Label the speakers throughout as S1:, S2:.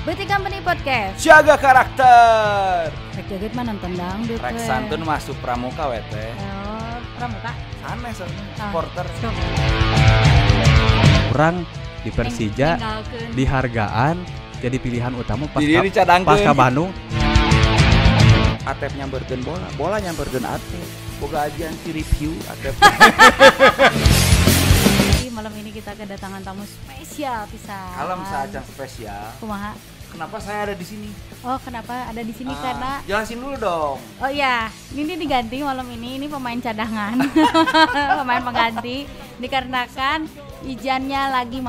S1: Beuti Company Podcast.
S2: Jaga karakter.
S1: Rek joget mah nonton dangdut.
S2: Rek santun masuk pramuka we teh.
S1: Pramuka.
S2: Aneh soalnya. Supporter.
S3: Orang di Persija, di Hargaan jadi pilihan utama pas ka Bandung.
S2: Atep nyamberkeun bola nyamberkeun Atep. Boga ajian si review Atep.
S1: Malam ini kita kedatangan tamu spesial pisan.
S2: Kalem saja spesial.
S1: Kumaha?
S2: Kenapa saya ada di sini?
S1: Oh, kenapa ada di sini karena
S2: jelasin dulu dong.
S1: Oh iya, ini diganti malam ini. Ini pemain cadangan. Pemain pengganti dikarenakan Ijannya lagi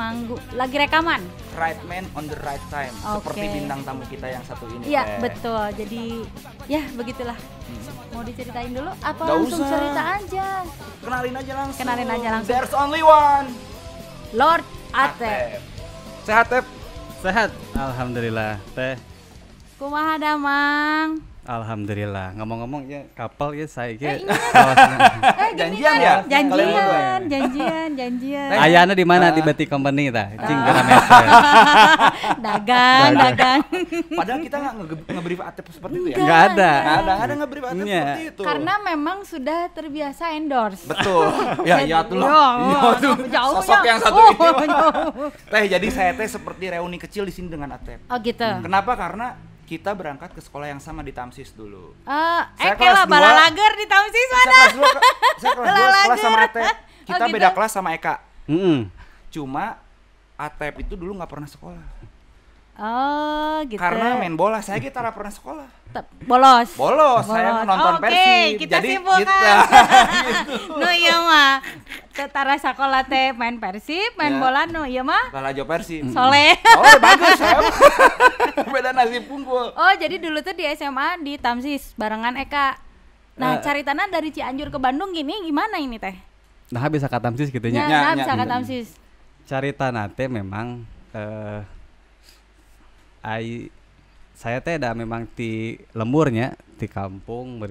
S1: lagi rekaman.
S2: Right man on the right time. Seperti bintang tamu kita yang satu ini.
S1: Iya, betul. Jadi ya begitulah. Mau diceritain dulu apa
S2: Gak
S1: langsung
S2: usah.
S1: cerita aja?
S2: Kenalin aja langsung. There's only one.
S1: Lord Atep.
S2: Sehat, Tep?
S3: Sehat, alhamdulillah. Teh,
S1: Kumaha damang?
S3: alhamdulillah. Ngomong-ngomong ya kapal ya saya ge.
S2: Janjian ya?
S1: Janjian.
S3: Ayana di mana di Beuti Company tah? Cing geus
S1: Dagang.
S2: Padahal kita nggak nge-brief Atep seperti itu ya?
S3: Enggak ada.
S2: Nggak ada nge-brief Atep seperti itu.
S1: Karena memang sudah terbiasa endorse.
S2: Betul. Ya tuh. Sosok yang satu ini. Teh, jadi saya teh seperti reuni kecil di sini dengan Atep.
S1: Oh gitu.
S2: Kenapa? Karena kita berangkat ke sekolah yang sama di Tamsis dulu.
S1: Saya kelas bala lager di Tamsis mana?
S2: Saya kelas 2 kelas sama Atep. Kita beda kelas sama Eka. Cuma Atep itu dulu nggak pernah sekolah.
S1: Oh gitu.
S2: Karena main bola, saya kita pernah sekolah.
S1: Bolos.
S2: Saya nonton Persib.
S1: Kita
S2: jadi
S1: simpulkan.
S2: gitu.
S1: No iya mah. Tetara sekolah teh main Persib, main bola no iya mah.
S2: Lalajo Persib.
S1: Soleh.
S2: Oh bagus saya. Beda nasib pungkul.
S1: Oh jadi dulu tuh di SMA di Tamsis barengan Eka. Nah caritana dari Cianjur ke Bandung gini gimana ini teh?
S3: Nah bisa ka Tamsis gitu nya.
S1: Nah bisa ke Tamsis.
S3: Carita teh memang saya teh da memang di lemurnya di kampung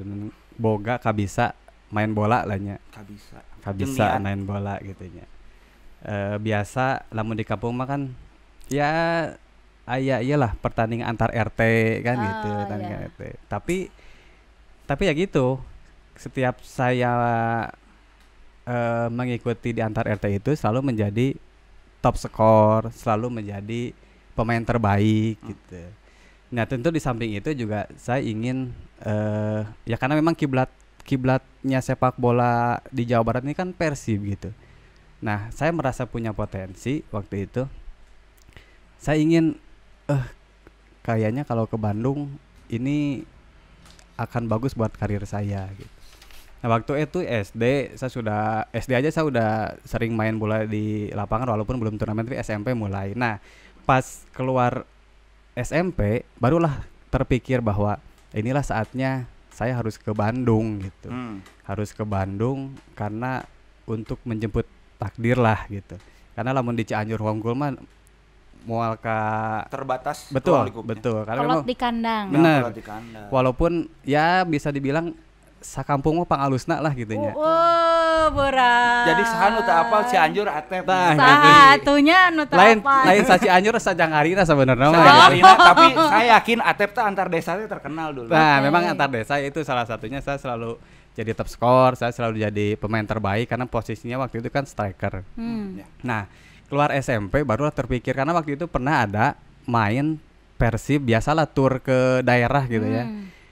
S3: boga kabisa main bola lah nya. Kabisa main bola gitu nya. Biasa lamun di kampung mah kan ya aya iyalah pertandingan antar RT kan gitu pertandingan RT. Tapi ya gitu. Setiap saya mengikuti di antar RT itu selalu menjadi top skor, selalu menjadi pemain terbaik gitu. Nah tentu di samping itu juga saya ingin ya karena memang kiblatnya sepak bola di Jawa Barat ini kan Persib gitu. Nah saya merasa punya potensi waktu itu. Saya ingin kayaknya kalau ke Bandung ini akan bagus buat karir saya gitu. Nah waktu itu SD aja saya udah sering main bola di lapangan walaupun belum turnamen, tapi SMP mulai. Nah pas keluar SMP barulah terpikir bahwa inilah saatnya saya harus ke Bandung gitu. Harus ke Bandung karena untuk menjemput takdir lah gitu. Karena lamun di Cianjur Hongkul mah mual ka
S2: terbatas.
S3: Betul. Karena
S1: kolot di kandang.
S3: Benar. Walaupun ya bisa dibilang sakampung mah pangalusna lah gitu nya.
S1: Berat.
S2: Jadi saha nu teu apal Cianjur Atep.
S1: Satunya nu teu apal.
S3: Lain sa Cianjur sajangarina sebenarnya mah.
S2: Sajangarina, tapi saya yakin Atep teh antar desa teh terkenal dulu.
S3: Nah, memang antar desa itu salah satunya saya selalu jadi top skor, saya selalu jadi pemain terbaik karena posisinya waktu itu kan striker. Nah, keluar SMP barulah terpikir karena waktu itu pernah ada main Persib, biasalah tur ke daerah gitu ya.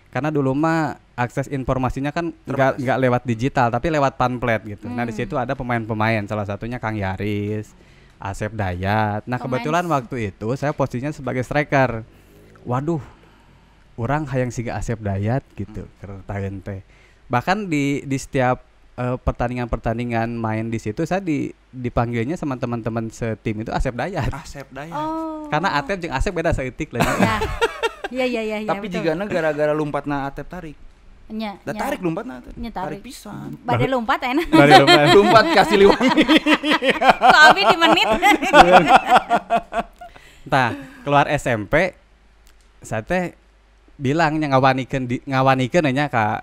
S3: Karena dulu mah akses informasinya kan nggak lewat digital tapi lewat pamflet gitu. Nah di situ ada pemain-pemain, salah satunya Kang Yaris, Asep Dayat. Nah kebetulan waktu itu saya posisinya sebagai striker. Waduh, orang hayang siga Asep Dayat gitu. Kertaeun teh. Bahkan di setiap pertandingan main di situ saya dipanggilnya sama teman-teman setim itu Asep Dayat. Karena Atep jeung Asep beda saeutik lah.
S1: Iya.
S2: Tapi jika gara-gara lompatna Atep tarik.
S1: Nya.
S2: Tarik lompatna Atep.
S1: Tarik
S2: pisan.
S1: Bade lompat enak.
S2: Lompat kasih liwangi.
S1: Tapi di menit.
S3: Tah, keluar SMP saya teh bilangnya ngawanikeun nya ka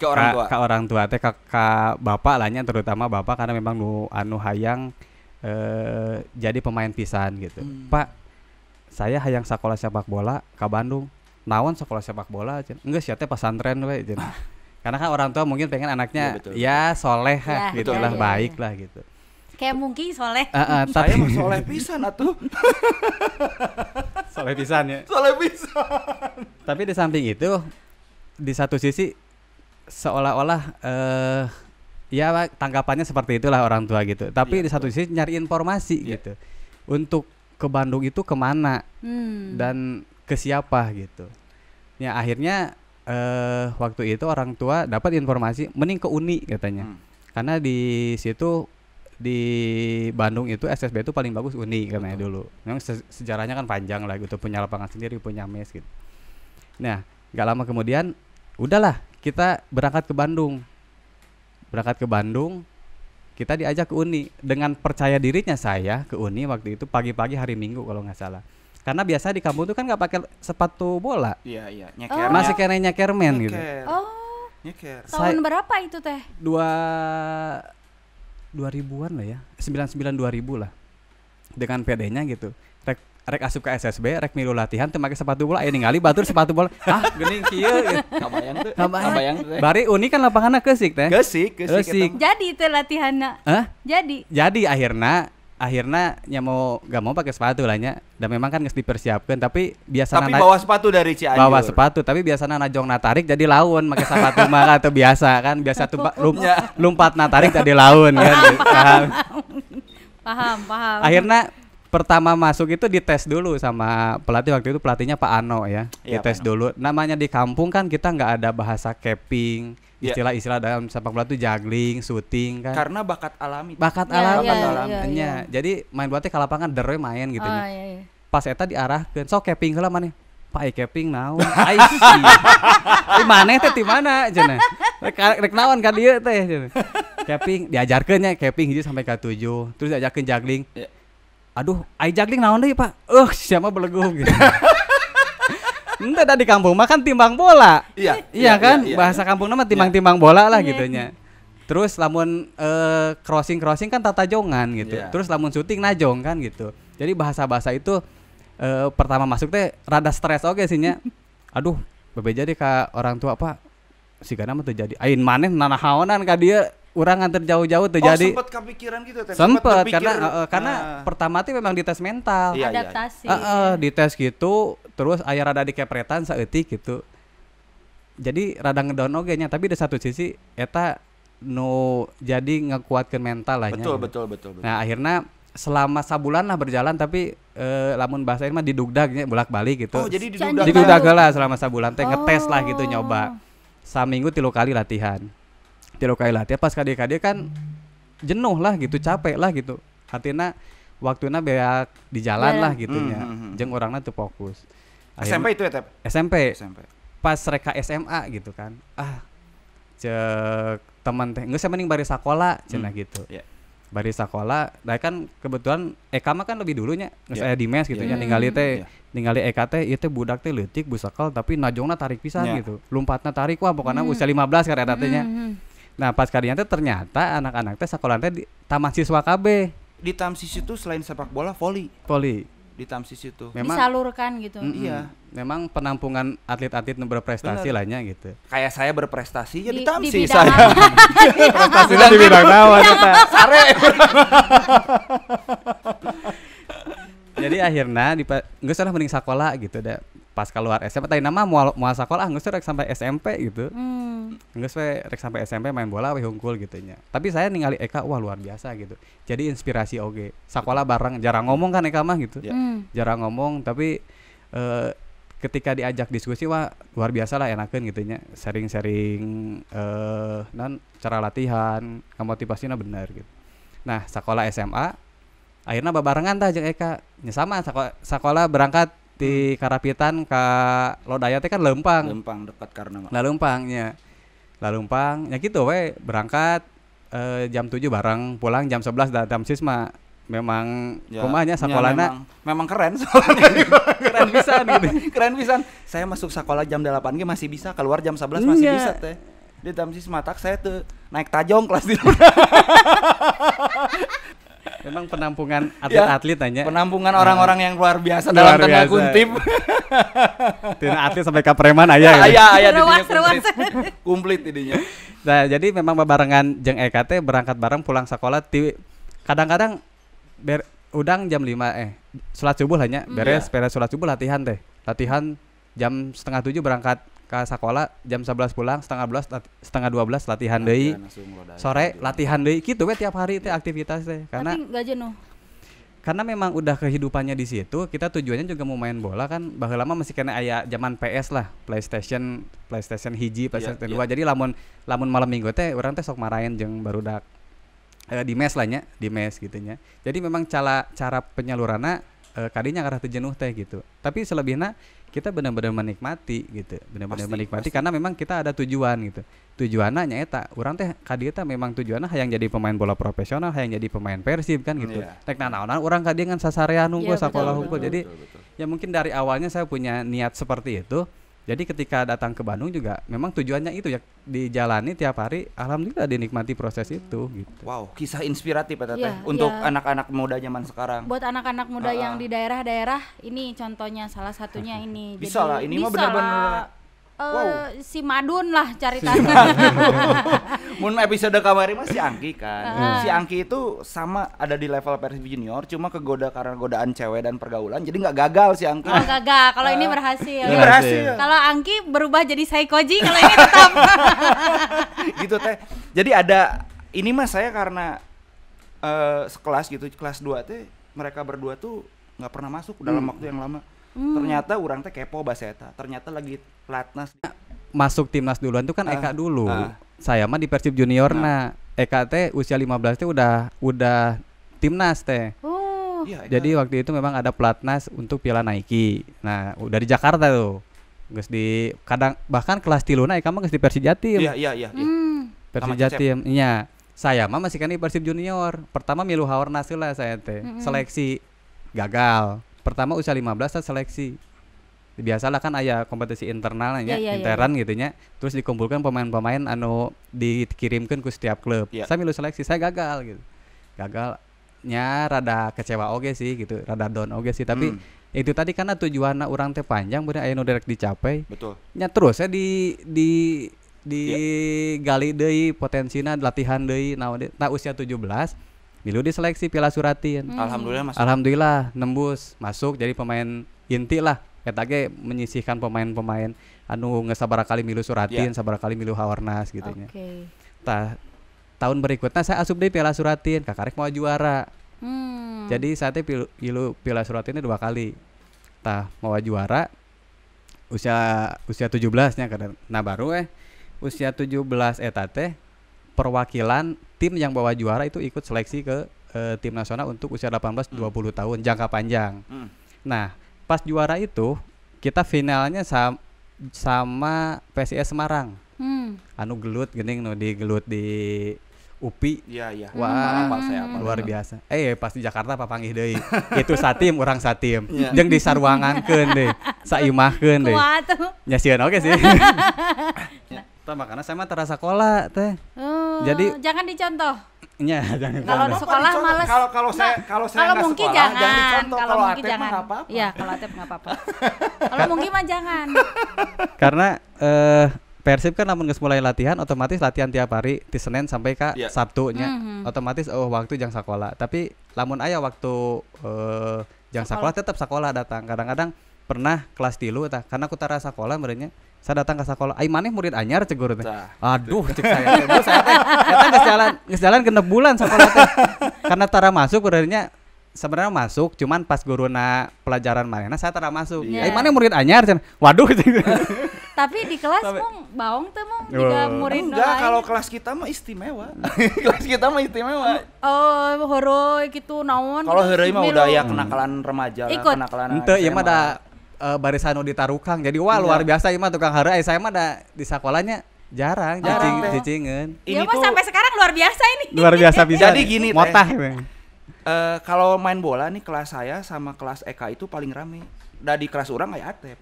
S3: orang tua teh ka bapak lah nya, terutama bapak karena memang anu hayang jadi pemain pisan gitu. Pak, saya hayang sekolah sepak bola ke Bandung. Naon sekolah sepak bola cenah. Enggak sia teh pesantren we cenah. Karena kan orang tua mungkin pengen anaknya ya soleh lah gitu lah, baik lah gitu.
S1: Kayak mungkin soleh.
S2: Saya mah soleh pisan atuh.
S3: Soleh pisan ya.
S2: Soleh pisan.
S3: Tapi di samping itu, di satu sisi seolah-olah ya tanggapannya seperti itulah orang tua gitu. Tapi di satu sisi nyari informasi gitu. Untuk ke Bandung itu kemana dan ke siapa gitu. Ya akhirnya waktu itu orang tua dapat informasi mending ke Uni katanya. Karena di situ di Bandung itu SSB itu paling bagus Uni katanya dulu. Memang sejarahnya kan panjang lah gitu, punya lapangan sendiri, punya mes gitu. Nah, gak lama kemudian udahlah kita berangkat ke Bandung. Kita diajak ke Uni dengan percaya dirinya saya ke Uni waktu itu pagi-pagi hari Minggu kalau nggak salah. Karena biasa di kampung tuh kan nggak pakai sepatu bola.
S2: Iya, nyeker.
S3: Masih kena nyekermen gitu.
S1: Oh.
S2: Nyeker.
S1: Tahun berapa itu teh?
S3: 2000-an lah ya, 99 2000 lah. Dengan PD-nya gitu. Rek asup ke SSB, rek milu latihan teu make sepatu bola, aya ningali batur sepatu bola. Ah, geuning kieu. Kabayang teh. Bari Uni kan lapanganna keusik teh. Keusik.
S1: Jadi teh latihanna. Jadi
S3: akhirna nya gak mau pakai sepatu lah nya. Dan memang kan geus dipersiapkeun tapi biasana
S2: bawa sepatu dari Cianjur.
S3: Bawa sepatu tapi biasana najong natarik jadi laun make sepatu mah atau biasa kan biasa tuh lompat natarik jadi laun kan. Paham. Akhirnya pertama masuk itu dites dulu sama pelatih waktu itu, pelatihnya Pak Ano ya. Dites dulu. Namanya di kampung kan kita nggak ada bahasa capping, istilah-istilah dalam sepak bola itu juggling, shooting kan.
S2: Karena bakat alami.
S1: Iya.
S3: Jadi main bola teh ka lapangan derwe main gitu nya. Pas eta diarahkeun, sok capping heula maneh. Pak capping naon? Ai sih. Di maneh teh di mana cenah. Rek naon ka dieu teh cenah. Capping diajarkeun nya capping hiji sampai ka 7. Terus diajarkeun juggling. Aduh, ai juggling naon deui, Pak? Siapa beleguh gitu. Ente di kampung mah kan timbang bola. Iya kan? Bahasa kampungna mah timbang-timbang bola lah gitunya. Terus lamun crossing kan tata jongan gitu. Terus lamun syuting najong kan gitu. Jadi bahasa-bahasa itu pertama masuk teh rada stres oge sih nya. Aduh, bebeja deh ka orang tua Pak. Sigana mah teu jadi. Ain maneh nanahaonan ka dieu. Urang nganter jauh-jauh tuh jadi.
S2: Sempet kepikiran gitu teh.
S3: Sempet karena pertama tuh memang dites mental.
S1: Adaptasi.
S3: Dites gitu, terus aya rada dikepretan saeutik gitu. Jadi rada ngedown oge nya, tapi di satu sisi eta jadi ngekuatkeun mental lah nya.
S2: Betul.
S3: Nah, akhirnya selama sabulan lah berjalan tapi lamun bahasa mah didugdag nya bolak-balik gitu.
S2: Oh, jadi
S3: didugdag lah selama sabulan teh ngetes lah gitu nyoba. Saminggu 3 kali latihan. Pas kade-kade kan jenuh lah gitu, capek lah gitu. Artinya waktuna beak di jalan lah gitunya. Jeung orangna teu fokus.
S2: SMP itu ya, Tep?
S3: SMP. Pas reka SMA gitu kan. Cek teman teh geus mending bari sakola cenah gitu. Bari sakola, nah kan kebetulan Eka mah kan lebih dulunya geus aya di mes gitu nya ningali Eka teh ieu teh budak teh leutik busakel tapi najongna tarik pisan gitu. Lompatna tarik wah pokona usia 15 kan eta teh nya. Nah pas kadinya teh ternyata anak-anak teh sakola teh di Taman Siswa KB.
S2: Di Tamsis itu selain sepak bola voli. Di Tamsis itu.
S1: Memang disalurkan gitu.
S2: Iya.
S3: Memang penampungan atlet-atlet nu berprestasi lah nya gitu.
S2: Kayak saya berprestasi ya di Tamsis
S1: di
S2: saya.
S3: Prestasinya di bidang naon eta? Sare. Jadi akhirnya geus lah mending sakola gitu da. Pas keluar SMP tadi nama moal sakola geus rek sampai SMP gitu. Geus we rek sampai SMP main bola we hungkul gitu nya. Tapi saya ningali Eka wah luar biasa gitu. Jadi inspirasi oge. Sakola bareng jarang ngomong kan Eka mah gitu. Jarang ngomong tapi ketika diajak diskusi wah luar biasa lah enakeun gitu nya. Sharing-sharing cara latihan, motivasinya bener gitu. Nah, sekolah SMA akhirnya babarengan tah jeung Eka. Nya sama sekolah berangkat di Karapitan ka Lodaya teh kan Leumpang
S2: dekat karena mah.
S3: Lalumpang nya gitu we berangkat jam 7 bareng pulang jam 11 da Tamsis mah memang rumahnya sekolahna
S2: memang keren soalnya.
S3: keren pisan gitu.
S2: Keren pisan. Saya masuk sekolah jam 8 ge masih bisa, keluar jam 11 masih bisa teh. Di Tamsis matak saya tuh naik tajong kelas di
S3: Memang penampungan atlet-atlet tanya.
S2: Penampungan orang-orang yang luar biasa dalam tanda kutip.
S3: Tina atlet sampai ke preman aya.
S2: Aya komplit idenya.
S3: Nah, jadi memang barengan jeung Eka teh berangkat bareng pulang sekolah kadang-kadang udang jam 5 salat subuh lah nya beres salat subuh latihan jam 6:30 berangkat ke sekolah, jam 11 pulang, setengah 12 latihan deui. Sore latihan deui kitu we tiap hari teh aktivitas teh.
S1: Tapi enggak jenuh.
S3: Karena memang udah kehidupannya di situ, kita tujuannya juga mau main bola kan. Baheula mah masih kena aya zaman PS lah, PlayStation hiji, PlayStation 2. Jadi lamun malam Minggu teh urang teh sok marahin jeung barudak di mes lah nya, di mes gitu nya. Jadi memang cara penyaluranna kadinya ngarah teu jenuh teh gitu. Tapi selebihna kita benar-benar menikmati gitu, menikmati karena memang kita ada tujuan gitu. Tujuannya nyaeta urang teh kadieu teh memang tujuannya hayang jadi pemain bola profesional, hayang jadi pemain Persib kan gitu. Tek nanaonan urang kadieu ngan sasarean hungkul sakola hungkul. Jadi ya mungkin dari awalnya saya punya niat seperti itu. Jadi ketika datang ke Bandung juga memang tujuannya itu ya dijalani tiap hari, alhamdulillah dinikmati proses itu gitu.
S2: Wow, kisah inspiratif teh untuk anak-anak muda zaman sekarang.
S1: Buat anak-anak muda yang di daerah-daerah ini contohnya salah satunya ini.
S2: Bisa lah, ini mah bener-bener
S1: si Madun lah cari tahu.
S2: Mun episode kamari mah si Angki kan. Si Angki itu sama ada di level Persib Junior, cuma kegoda karena godaan cewek dan pergaulan, jadi nggak gagal si Angki.
S1: Oh gagal, kalau ini berhasil.
S2: Ini berhasil.
S1: Kalau Angki berubah jadi Saikoji, kalau ini tetap.
S2: Gitu teh. Jadi ada ini mah saya karena sekelas gitu, kelas 2 teh mereka berdua tuh nggak pernah masuk dalam waktu yang lama. Ternyata orang teh kepo bahasa eta. Ternyata lagi pelatnas
S3: masuk timnas duluan tuh kan Eka dulu. Saya mah di Persib Junior Eka teh usia 15 teh udah timnas teh. Jadi waktu itu memang ada pelatnas untuk Piala Nike. Nah, udah di Jakarta tuh. Geus di bahkan kelas 3 Eka mah geus di Persib Jatim.
S2: Iya.
S3: Persib Jatim. Iya. Saya mah masih kan di Persib Junior. Pertama milu haornas lah saya teh. Seleksi gagal. Pertama usia 15 seleksi. Biasalah kan aya kompetisi internalnya, intern gitu nya. Terus dikumpulkan pemain-pemain anu dikirimkan ke setiap klub. Saya milu seleksi, saya gagal gitu. Gagalnya rada kecewa oge sih gitu, rada down oge sih, tapi itu tadi karena tujuanna urang teh panjang bener aya nu direk dicapai.
S2: Betul.
S3: Nya terus saya di gali deui potensina, latihan deui. Nah usia 17 milu diseleksi Piala Suratin. Alhamdulillah nembus masuk jadi pemain inti lah. Eta ge menyisihkan pemain-pemain anu geus sabaraha milu Suratin, sabaraha milu Hawarnas gitu nya. Tah tahun berikutnya saya asup deui Piala Suratin, kakarek mau juara. Jadi saat itu Piala Suratinnya 2 kali. Tah mau juara usia 17-nya kan. Nah baru usia 17 eta teh perwakilan tim yang bawa juara itu ikut seleksi ke tim nasional untuk usia 18-20 tahun jangka panjang. Nah, pas juara itu kita finalnya sama PSIS Semarang. Anu gelut geuning nu digelut di UPI.
S2: Iya.
S3: Wah, luar biasa. Pas di Jakarta papanggih deui. Itu satim, urang satim. Jeung disarwangankeun deui, saimahkeun deui. Nya sieun oge sih. Makanya saya mah terasa sekolah teh. Jadi
S1: jangan dicontoh.
S3: Iya, jangan.
S1: Kalau di sekolah males.
S2: Kalau saya nggak
S1: mungkin
S2: sekolah,
S1: jangan
S2: dicontoh. Kalau
S1: mungkin
S2: Atep
S1: jangan.
S2: Mah apa-apa.
S1: Iya, kalau Atep nggak apa-apa. Kalau mungkin mah jangan.
S3: Karena Persib kan lamun geus mulai latihan otomatis latihan tiap hari di Senin sampai ke Sabtu nya. Otomatis waktu jang sekolah. Tapi lamun aya waktu jang sekolah tetap sekolah datang. Kadang-kadang pernah kelas 3 tah karena aku tara sekolah merenya saya datang ke sekolah, ai maneh murid anyar cegur teh. Aduh, cek saya teh. Saya teh geus jalan genep bulan sekolah teh. Karena tara masuk urangnya sebenarnya masuk, cuman pas guruna pelajaran manehna saya tara masuk. Ai maneh murid anyar cenah. Waduh.
S1: Tapi di kelas mong baong teh mong juga murid
S2: enggak, kalau kelas kita mah istimewa. Kelas kita mah istimewa.
S1: Oh, heureui kitu naon.
S2: Kalau heureui mah udah ya kenakalan remaja lah, kenakalan.
S3: Henteu ieu mah da barisan nu ditarukang. Jadi luar biasa ieu mah tukang heureui. Saya mah da di sekolahnya jarang cicingeun.
S1: Ini mah sampai sekarang luar biasa ini.
S3: Luar biasa bisa.
S2: Jadi gini teh.
S3: Motah.
S2: Kalau main bola nih kelas saya sama kelas Eka itu paling rame. Da di kelas urang aya Atep.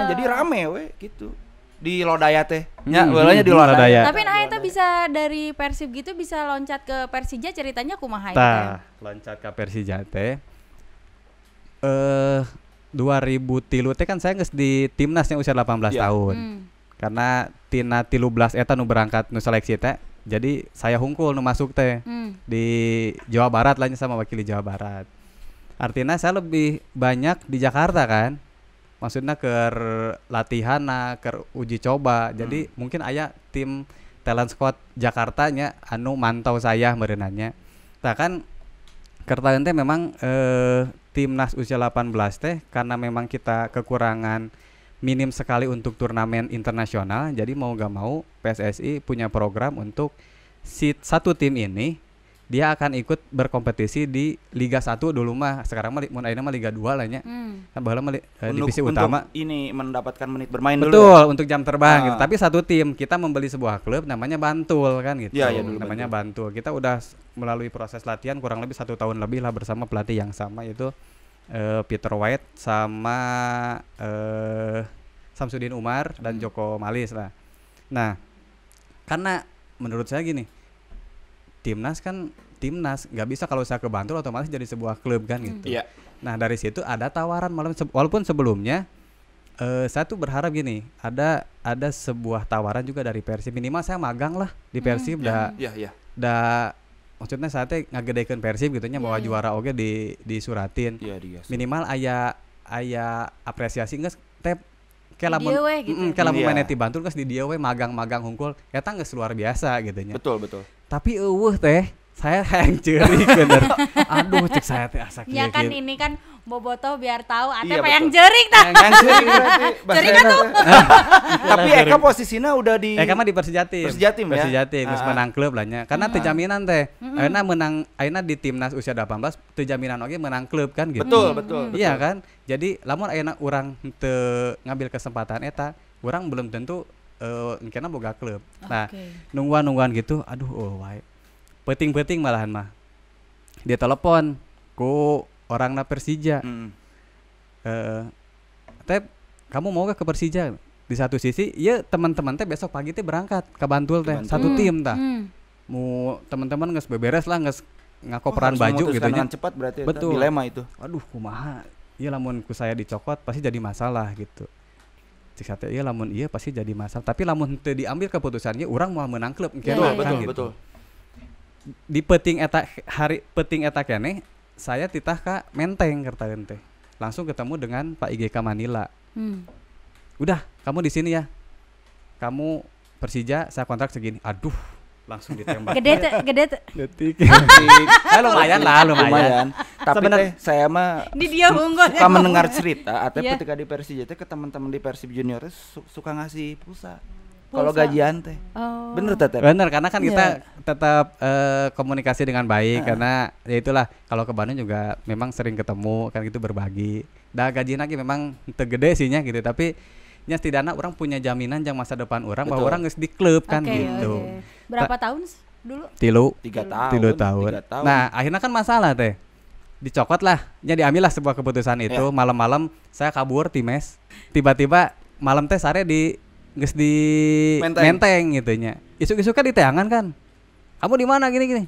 S2: Jadi rame we gitu. di Lodaya teh. Nya bolanya di Lodaya.
S3: Lodaya.
S1: Tapi nah eta bisa dari Persib gitu bisa loncat ke Persija ceritanya kumaha eta?
S3: Tah, loncat ke Persija teh. 2003 teh kan saya geus di timnasnya usia 18
S2: Iya.
S3: tahun. Karena tina 13 eta nu berangkat nu seleksi teh. Jadi saya hungkul nu masuk teh di Jawa Barat lah nya sama wakili Jawa Barat. Artinya saya lebih banyak di Jakarta kan. Maksudnya ke latihan, ke uji coba. Jadi mungkin aya tim talent squad Jakartanya anu mantau saya merenanya. Nah kan kertaan teh memang timnas usia 18 teh karena memang kita kekurangan minim sekali untuk turnamen internasional. Jadi mau gak mau PSSI punya program untuk satu tim ini dia akan ikut berkompetisi di Liga 1 dulu mah. Sekarang mah mun ayeuna mah Liga 2 lah nya. Kan baheula mah divisi utama.
S2: Untuk ini mendapatkan menit bermain
S3: Betul,
S2: dulu.
S3: untuk jam terbang gitu. Tapi satu tim kita membeli sebuah klub namanya Bantul kan gitu.
S2: Iya, dulu
S3: namanya Bantul. Kita udah melalui proses latihan kurang lebih 1 tahun lebih lah bersama pelatih yang sama yaitu Peter White sama Samsudin Umar dan Joko Malis lah. Nah, karena menurut saya gini, timnas nggak bisa kalau saya ke Bantul otomatis jadi sebuah klub kan gitu.
S2: Iya.
S3: Nah dari situ ada tawaran malam walaupun sebelumnya saya tuh berharap gini, ada sebuah tawaran juga dari Persib, minimal saya magang lah di Persib dah maksudnya saya teh ngagedekeun Persib gitu nya bawa juara oge disuratin. Minimal aya apresiasi geus teh kayak lamun main di Bantul geus di dieu we magang-magang hungkul eta geus luar biasa gitu nya.
S2: Betul.
S3: Tapi teh saya yang ceurik bener. Aduh cek saya teh asa kieu.
S1: Ya kan ini kan bobotoh biar tahu ate
S2: Iya,
S1: yang
S2: betul.
S1: jeurik tah.
S2: Yang ceurik berarti.
S1: Ceurik atuh.
S2: Tapi Eka posisinya udah di
S3: Eka mah di Persijatim.
S2: Persijatim ya?
S3: Persijatim geus menang klub lah nya. Karena teu jaminan teh. Ayeuna di timnas usia 18 teu jaminan oge menang klub kan gitu.
S2: Betul.
S3: Iya kan? Jadi lamun ayeuna urang teu ngambil kesempatan eta, urang belum tentu engkena boga klub. Nah, nungguan gitu, aduh wae. Penting malahan mah. Dia telepon ku orangna Persija. Teh kamu mau gak ke Persija? Di satu sisi, ya teman-teman teh besok pagi teh berangkat ke Bantul teh, satu tim tah. Mau teman-teman geus beberes lah, geus ngakoperan baju gitu nya.
S2: Cepat berarti
S3: betul.
S2: Dilema itu.
S3: Aduh kumaha? Iya lamun ku saya dicokot pasti jadi masalah gitu. Cik sate iya lamun iya pasti jadi masalah. Tapi lamun teu diambil keputusannya urang mau menang klub engkena
S2: Betul.
S3: Di peting eta keneh saya titah ka Menteng kertaeun teh. Langsung ketemu dengan Pak IGK Manila. Udah, kamu di sini ya. Kamu Persija, saya kontrak segini. Aduh, langsung ditembak.
S1: Gede tuh.
S3: Detik. Lumayan.
S2: Tapi teh saya mah
S1: Di dia unggul.
S2: suka mendengar cerita atau ketika di Persija teh ke teman-teman di Persib Junior suka ngasih pulsa. Kalau gajian teh. Bener tetep.
S3: Bener karena kan kita tetap komunikasi dengan baik karena ya itulah kalau ke Bandung juga memang sering ketemu kan gitu berbagi. Dah gaji lagi memang tegede sihnya gitu tapi nya setidaknya orang punya jaminan jang masa depan orang bahwa orang geus di klub kan gitu.
S1: Berapa tahun dulu?
S3: 3 tahun. Nah, akhirnya kan masalah teh. Dicokot lah, nya diambil lah sebuah keputusan itu. Malam-malam saya kabur ti mes. Tiba-tiba malam teh sare geus di Menteng gitu nya. Isuk-isuk kan diteangan kan. Kamu di mana gini.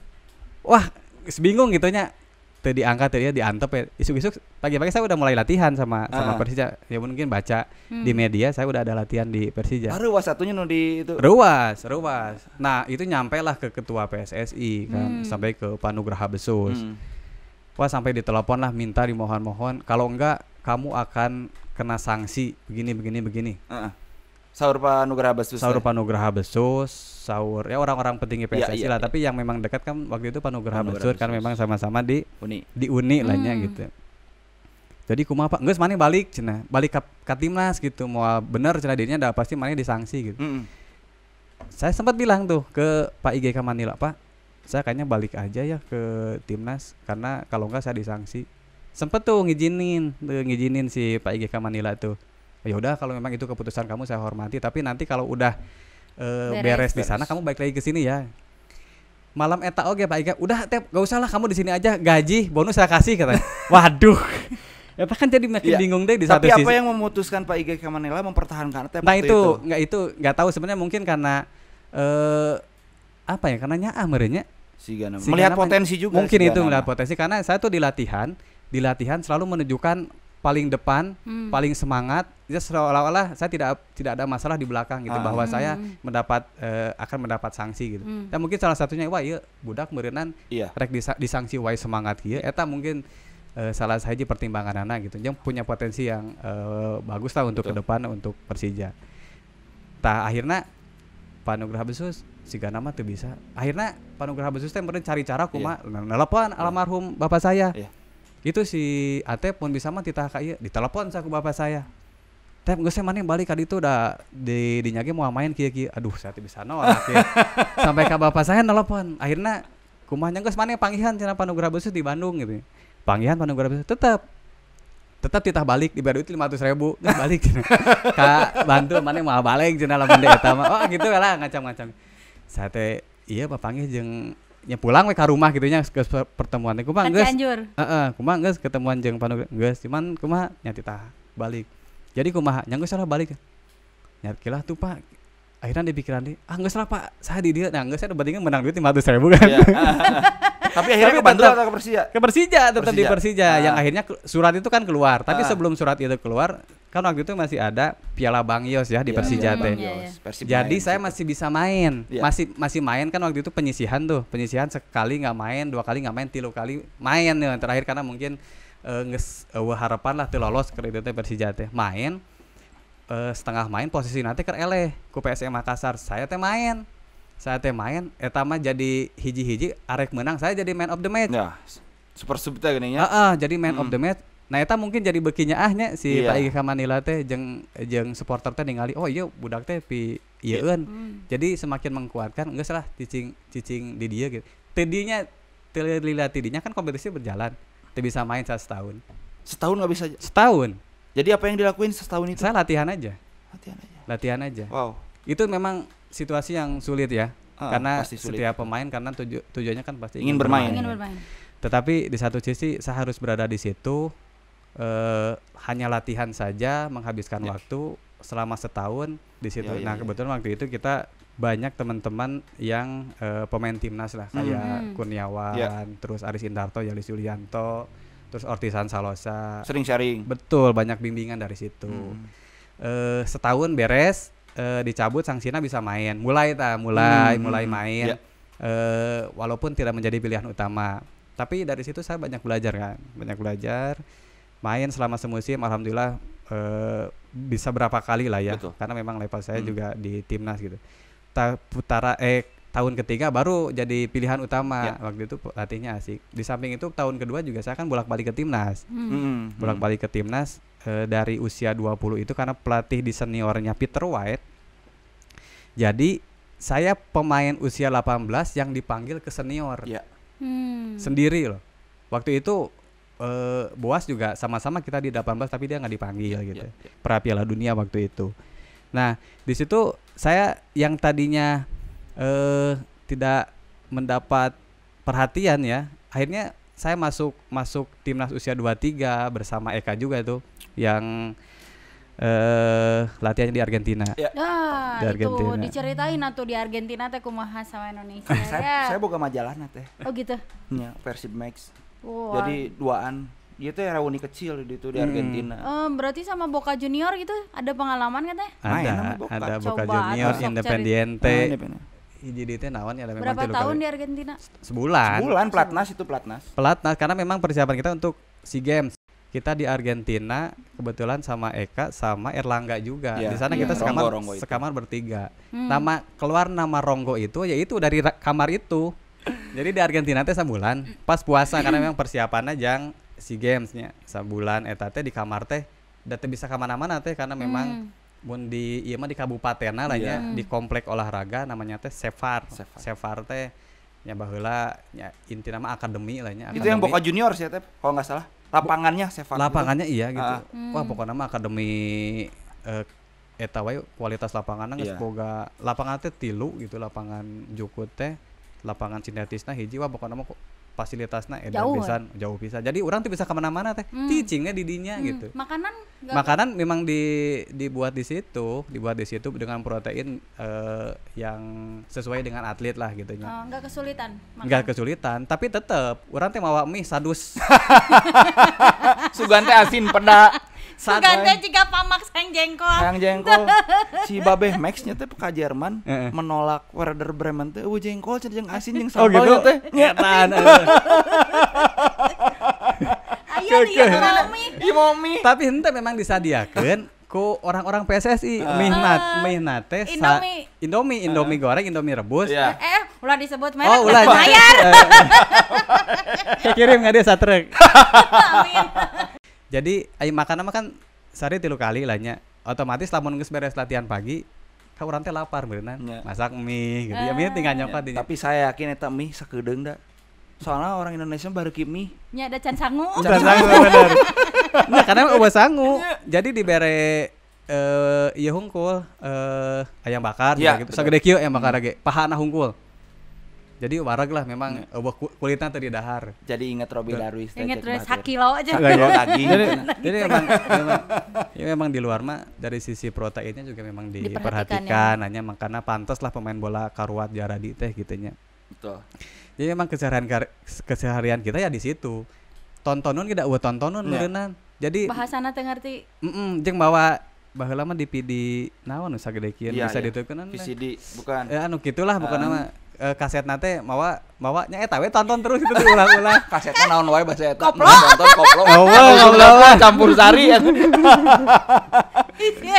S3: Wah, geus bingung gitu nya. Teu diangkat teh diantep ya. Isuk-isuk pagi-pagi saya udah mulai latihan sama Persija. Ya mungkin baca di media saya udah ada latihan di Persija.
S2: Ruas satunya nu di itu.
S3: Ruas. Nah, itu nyampe lah ke ketua PSSI kan, sampai ke Pak Nugraha Besus. Wah, sampai ditelepon lah minta dimohon-mohon kalau enggak kamu akan kena sanksi begini.
S2: Saur Pak Nugraha
S3: Besus, saur ya orang-orang pentingnya PSSI lah, tapi yang memang dekat kan waktu itu Pak Nugraha Besus kan memang sama-sama di Uni lah nya gitu. Jadi kumaha Pak, geus maneh balik cenah, balik ka timnas gitu, mau bener cenah dirinya dah pasti maneh disanksi gitu. Saya sempat bilang tuh ke Pak IGK Manila, Pak, saya kayaknya balik aja ya ke timnas karena kalau enggak saya disanksi. Sempet tuh ngizinin si Pak IGK Manila tuh. Ya udah kalau memang itu keputusan kamu saya hormati, tapi nanti kalau udah beres di sana kamu balik lagi ke sini ya. Malam eta oge Pak Ika, udah teh gak usah lah kamu di sini aja, gaji bonus saya kasih katanya. Waduh. Eta kan jadi makin
S2: Iya.
S3: bingung deh di
S2: Tapi
S3: satu
S2: apa
S3: sisi.
S2: yang memutuskan Pak Ige Kamanila mempertahankan teh
S3: Nah
S2: waktu
S3: itu nggak tahu sebenarnya, mungkin karena apa ya, karena nyaah merenya.
S2: Sigana.
S3: Si
S2: Melihat
S3: Ganama
S2: potensi juga.
S3: Mungkin itu
S2: Sigana
S3: melihat
S2: mah.
S3: potensi, karena saya tuh di latihan selalu menunjukkan paling depan, paling semangat. Ya seolah-olah saya tidak ada masalah di belakang gitu, bahwa saya akan mendapat sanksi gitu. Dan mungkin salah satunya wah ieu budak meureunnan
S2: Iya.
S3: rek disangsi wae semangat kieu, eta mungkin salah sahiji pertimbanganana gitu. Yang punya potensi yang bagus lah untuk ke depan untuk Persija. Tah akhirnya Pak Nugraha Besus sigana mah teu bisa. Akhirnya Pak Nugraha Besus teh meureun cari cara kumaha nelpon almarhum bapak saya.
S2: Iya.
S3: Itu si Atep pun bisa mah titah ka ieu, ditelepon sa ku bapak saya. Tep geus maneh balik ka ditu da di nyage mau main kieu. Aduh, saya teu bisa nolak ya. Sampai ka bapak saya nelpon. Akhirnya kumaha nya geus maneh panggihan cenah Pak Nugraha Besus di Bandung gitu. Panggihan Pak Nugraha Besus tetep titah balik di duit 500.000 terus balik ka bantu maneh mau balik cenah lamun di eta mah. Oh gitu lah ngacam-ngacam. Saya teh iya papanggih jeung nya pulang we ka rumah gitu nya ke pertemuan teh kumaha geus. Kumaha geus ketemuan jeung Panu geus cuman kumaha nya titah balik. Jadi kumaha nya geus salah balik. Nya kilah tuh Pak. Akhirnya di pikiran dia, geus lah Pak, saya di dieu. Nah, geus saya bandingkan menang duit 500.000 kan.
S2: Iya. Tapi akhirnya ke Bandung atau ke Persija?
S3: Ke Persija, tetap di Persija. Yang
S2: Ah.
S3: akhirnya surat itu kan keluar. Tapi sebelum surat itu keluar, kan waktu itu masih ada Piala Bang Yos ya di
S2: Iya,
S3: Persija
S2: iya,
S3: teh.
S2: Bang Yos. Persib
S3: Jadi
S2: main
S3: saya
S2: situ.
S3: masih bisa main.
S2: Iya.
S3: Masih main kan waktu itu penyisihan tuh. Penyisihan sekali nggak main, 2 kali nggak main, 3 kali main ya. Terakhir karena mungkin geus harapan lah teu lolos ke itu teh Persija teh. Main setengah main posisi nanti ke eleh ku PSM Makassar. Saya teh main eta mah jadi hiji-hiji arek menang, saya jadi man of the match.
S2: Ya, super sub teh geuning nya.
S3: Jadi man of the match. Nah eta mungkin jadi bekinya ahnya si
S2: Iya.
S3: Pak Ige Kamanila teh jeung supporter teh ningali oh iya budak teh pi ieueun. Jadi semakin menguatkan geus lah cicing di dia gitu. Tidinya kan kompetisi berjalan. Teu bisa main setahun.
S2: Setahun nggak bisa.
S3: Setahun.
S2: Jadi apa yang dilakuin setahun itu?
S3: Saya latihan aja.
S2: Latihan aja. Wow.
S3: Itu memang situasi yang sulit ya. Karena
S2: pasti sulit.
S3: setiap pemain karena tujuannya kan pasti
S2: Ingin bermain.
S3: Tetapi di satu sisi saya harus berada di situ hanya latihan saja menghabiskan waktu selama setahun di situ. Nah, kebetulan waktu itu kita banyak teman-teman yang pemain timnas lah kayak Kurniawan, terus Aris Indarto, Yalis Yulianto, terus Ortisan Salosa.
S2: Sering sharing.
S3: Betul, banyak bimbingan dari situ. Setahun beres, dicabut sanksinya bisa main. Mulai main. Walaupun tidak menjadi pilihan utama. Tapi dari situ saya banyak belajar. Main selama semusim, alhamdulillah bisa berapa kali lah ya.
S2: Betul.
S3: Karena memang level saya juga di timnas gitu. Tahun ketiga baru jadi pilihan utama. Waktu itu latihnya asik. Di samping itu tahun kedua juga saya kan bolak-balik ke timnas. Bolak-balik ke timnas dari usia 20 itu karena pelatih di seniornya Peter White. Jadi saya pemain usia 18 yang dipanggil ke senior. Sendiri loh. Waktu itu Boas juga sama-sama kita di 18 tapi dia nggak dipanggil gitu. Pra Piala Dunia waktu itu. Nah, di situ saya yang tadinya tidak mendapat perhatian ya. Akhirnya saya masuk timnas usia 23 bersama Eka juga itu yang latihannya di Argentina.
S1: Di Argentina. Itu diceritain atuh di Argentina teh kumaha sama Indonesia.
S2: Saya boga majalahna teh.
S1: Oh gitu.
S2: Nya Persib Max.
S1: Wow.
S2: Jadi duaan. Dia teh reuni kecil di Argentina.
S1: Berarti sama Boca Junior gitu ada pengalaman kan teh?
S3: Ada Boca
S1: Coba,
S3: Junior, Independiente.
S2: Independen.
S3: Hiji teh naon ya memang
S1: berapa tahun di Argentina?
S3: Sebulan
S2: Platnas
S3: karena memang persiapan kita untuk SEA Games. Kita di Argentina kebetulan sama Eka sama Erlangga juga. Di sana kita sekamar bertiga. Keluar nama Ronggo itu yaitu dari kamar itu. Jadi di Argentina teh sebulan pas puasa karena memang persiapannya jang SEA Games-nya sebulan eta teh di kamar teh da teu bisa ka mana-mana teh karena memang mun di ieu mah di kabupatenna lah nya di komplek olahraga namanya teh Sefar teh nya baheula nya intina mah akademi lah nya.
S2: Itu yang Boca Junior sih teh kalau enggak salah. Lapangannya Sefar.
S3: Lapangannya iya gitu. Wah pokoknya mah akademi eta wae kualitas lapanganna geus boga lapangan teh 3 gitu, lapangan jukut teh, lapangan sintetisna hiji wah pokoknya mah fasilitasnya
S1: Jauh,
S3: jauh pisan. Jadi orang tuh bisa kemana-mana teh. Cicingnya di dinya gitu.
S1: Makanan nggak-
S3: Makanan memang dibuat di situ dengan protein yang sesuai dengan atlet lah gitu nya.
S1: nggak kesulitan. makan.
S3: Enggak kesulitan, tapi tetap orang teh mawa mie sadus.
S2: Sugan teh asin peda.
S1: Sugante jika pamak sang jengkol.
S2: Yang jengkol si Babeh Max-nya teh ka Jerman menolak Werder Bremen teh jengkol jeung asin jeung sambal teh.
S3: Ngetan.
S1: Ayo dia mami.
S2: Ih momi.
S3: Tapi henteu memang disadiakeun ku orang-orang PSSI mie nate Indomie goreng, Indomie rebus.
S2: Iya.
S1: Ulah disebut merek.
S3: Oh, ulah
S1: bayar.
S3: Kayak kirim nggak dia satrek.
S1: Amin.
S3: Jadi ayo makanan makan sehari 3 kali lah nya. Otomatis lamun geus beres latihan pagi, ka urang teh lapar beuneunan.
S2: Ya.
S3: Masak mie gitu. Ya mie tinggal nyokot dinya.
S2: Tapi saya yakin eta mie sakedeung da. Soalnya orang Indonesia baru ki mie.
S1: Nya ada can sangu.
S3: Can sangu bener. Nah, karena eueuh sangu. Jadi dibere ieu hungkul ayam bakar
S2: Ya,
S3: gitu. Sagede kieu ayam bakar ge, pahana hungkul. Jadi wareg lah memang kulitnya tadi dahar.
S2: Jadi ingat Robby Darwis.
S1: Ingat terus sakilo aja.
S2: Kilo daging.
S3: Jadi memang di luar mah dari sisi proteinnya juga memang
S1: Diperhatikan,
S3: diperhatikan. Hanya makanya pantas lah pemain bola karuat Jaradi teh gitunya.
S2: Betul.
S3: Jadi memang keseharian kita ya di situ. Tontonan kita tontonan meureunnan. Jadi
S1: Bahasana teu ngerti.
S3: jeung bawa baheula mah DVD naon nu sagede kieu bisa ditukeun
S2: VCD bukan.
S3: Anu gitulah bukan nama kaset nate mawanya eta we tonton terus itu diulang-ulang.
S2: Kasetna naon wae bahasa eta.
S1: Koplo.
S2: Nonton koplo.
S3: Goblok
S2: Campur sari.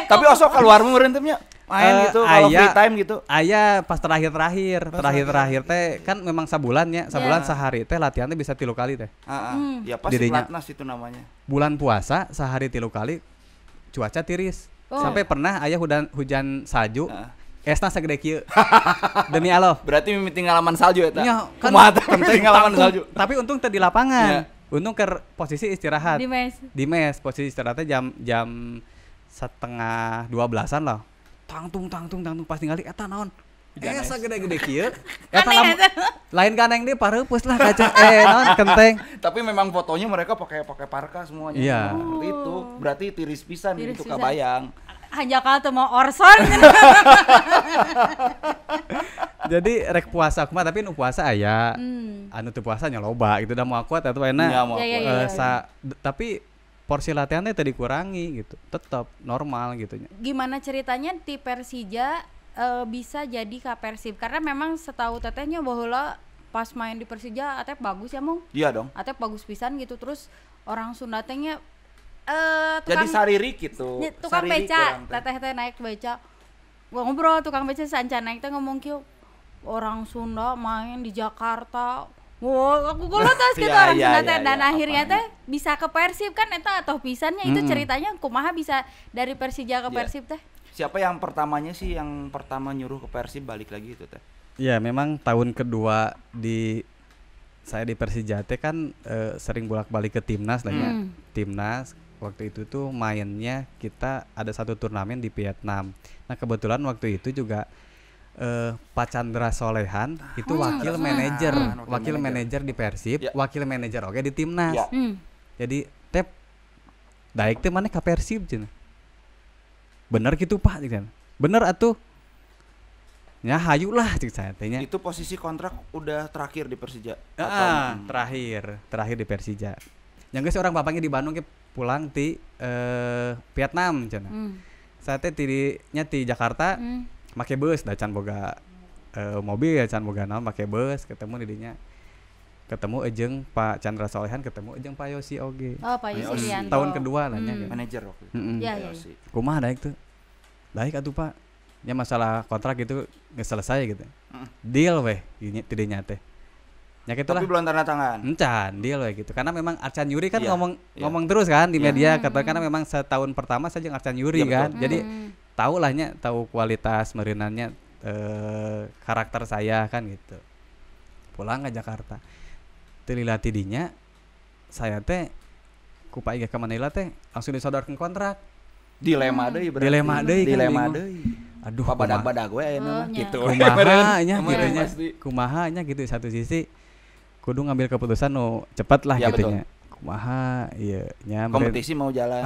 S2: Tapi osok keluar meureun teh nya. Main gitu kalau free time gitu.
S3: Aya pas terakhir teh kan memang sebulan sehari teh latihannya bisa 3 kali teh.
S2: Ya pasti pelatnas itu namanya.
S3: Bulan puasa sehari 3 kali cuaca tiris. Sampai pernah aya hujan salju. Esna segede kieu. Demi Allah.
S2: Berarti mimiti ngalaman salju eta.
S3: Nya kan
S2: penting ngalaman salju.
S3: Tapi untung teh di lapangan. Untung ke posisi istirahat.
S1: Di mes.
S3: Posisi istirahatnya jam 11:30-an lah. Tangtung pas ningali eta naon? Sagede-gede kieu. Eta lain kaneng deui pareupeus lah kaca. Naon kenteng.
S2: Tapi memang fotonya mereka pakai parka semuanya.
S3: Iya.
S2: Seperti itu. Berarti tiris pisan gitu kabayang.
S1: Hanjakal teu mau orson.
S3: Jadi rek puasa kumaha tapi nu puasa aya. Anu teu puasa nya loba gitu da moal kuat atuh enak. Tapi porsi latihannya tadi dikurangi gitu. Tetap normal gitu nya.
S1: Gimana ceritanya di Persija bisa jadi ka Persib? Karena memang setahu tetehnya baheula pas main di Persija Atep bagus ya, Mong?
S2: Iya dong.
S1: Atep bagus pisan gitu, terus orang Sunda teh nya
S2: jadi saririk gitu.
S1: Tukang beca, teteh teh naik beca. Gua ngobrol tukang beca sancan naik teh ngomong kieu, orang Sunda main di Jakarta. Wah, aku golotas gitu orang Sunda teh dan akhirnya teh bisa ke Persib kan eta atoh pisannya itu ceritanya kumaha bisa dari Persija ke Persib teh.
S2: Siapa yang pertamanya sih yang pertama nyuruh ke Persib balik lagi itu teh?
S3: Iya, memang tahun kedua saya di Persija teh kan sering bolak-balik ke timnas lah ya. Timnas waktu itu tuh mainnya kita ada satu turnamen di Vietnam. Nah, kebetulan waktu itu juga Pak Chandra Solehan itu wakil manajer di Persib, wakil manajer oke di timnas. Jadi tep daek teh maneh ka Persib cenah. Bener gitu Pak gitu kan. Bener atuh. Ya hayulah cik saya tanya.
S2: Itu posisi kontrak udah terakhir di Persija.
S3: Terakhir di Persija. Yang geus orang bapaknya di Bandung ke pulang di Vietnam cenah. Saya teh nya di Jakarta make bus da can boga mobil ya can boga naon make bus ketemu di dinya. Ketemu jeung Pak Chandra Solehan, ketemu jeung Pak Yosi oge.
S1: Oh, Pak Yosi Yanto.
S3: Tahun kedua lah nya.
S2: Manajer waktu itu.
S1: Iya.
S3: Kumaha daek tuh? Daek atuh Pak. Ya masalah kontrak gitu nggak selesai gitu. Deal weh tidinya teh. Ya gitulah.
S2: Tapi belum tanda tangan.
S3: Encan, deal weh gitu. Karena memang Arcan Yuri kan ngomong terus kan di media karena memang setahun pertama saja Arcan Yuri kan. Jadi tahu lahnya, tahu kualitas merinannya karakter saya kan gitu. Pulang ke Jakarta. Tilila tidinya saya teh ku Pak Iga ke Manila teh langsung disodorkeun kontrak.
S2: Dilema deui berarti.
S3: Dilema deui. Aduh,
S2: badag-badag we ayeuna mah
S1: gitu.
S3: Kumaha nya gitu satu sisi kudu ngambil keputusan nu cepet lah
S2: Ya,
S3: gitu
S2: betul.
S3: nya. Kumaha ieu nya
S2: Kompetisi mau jalan.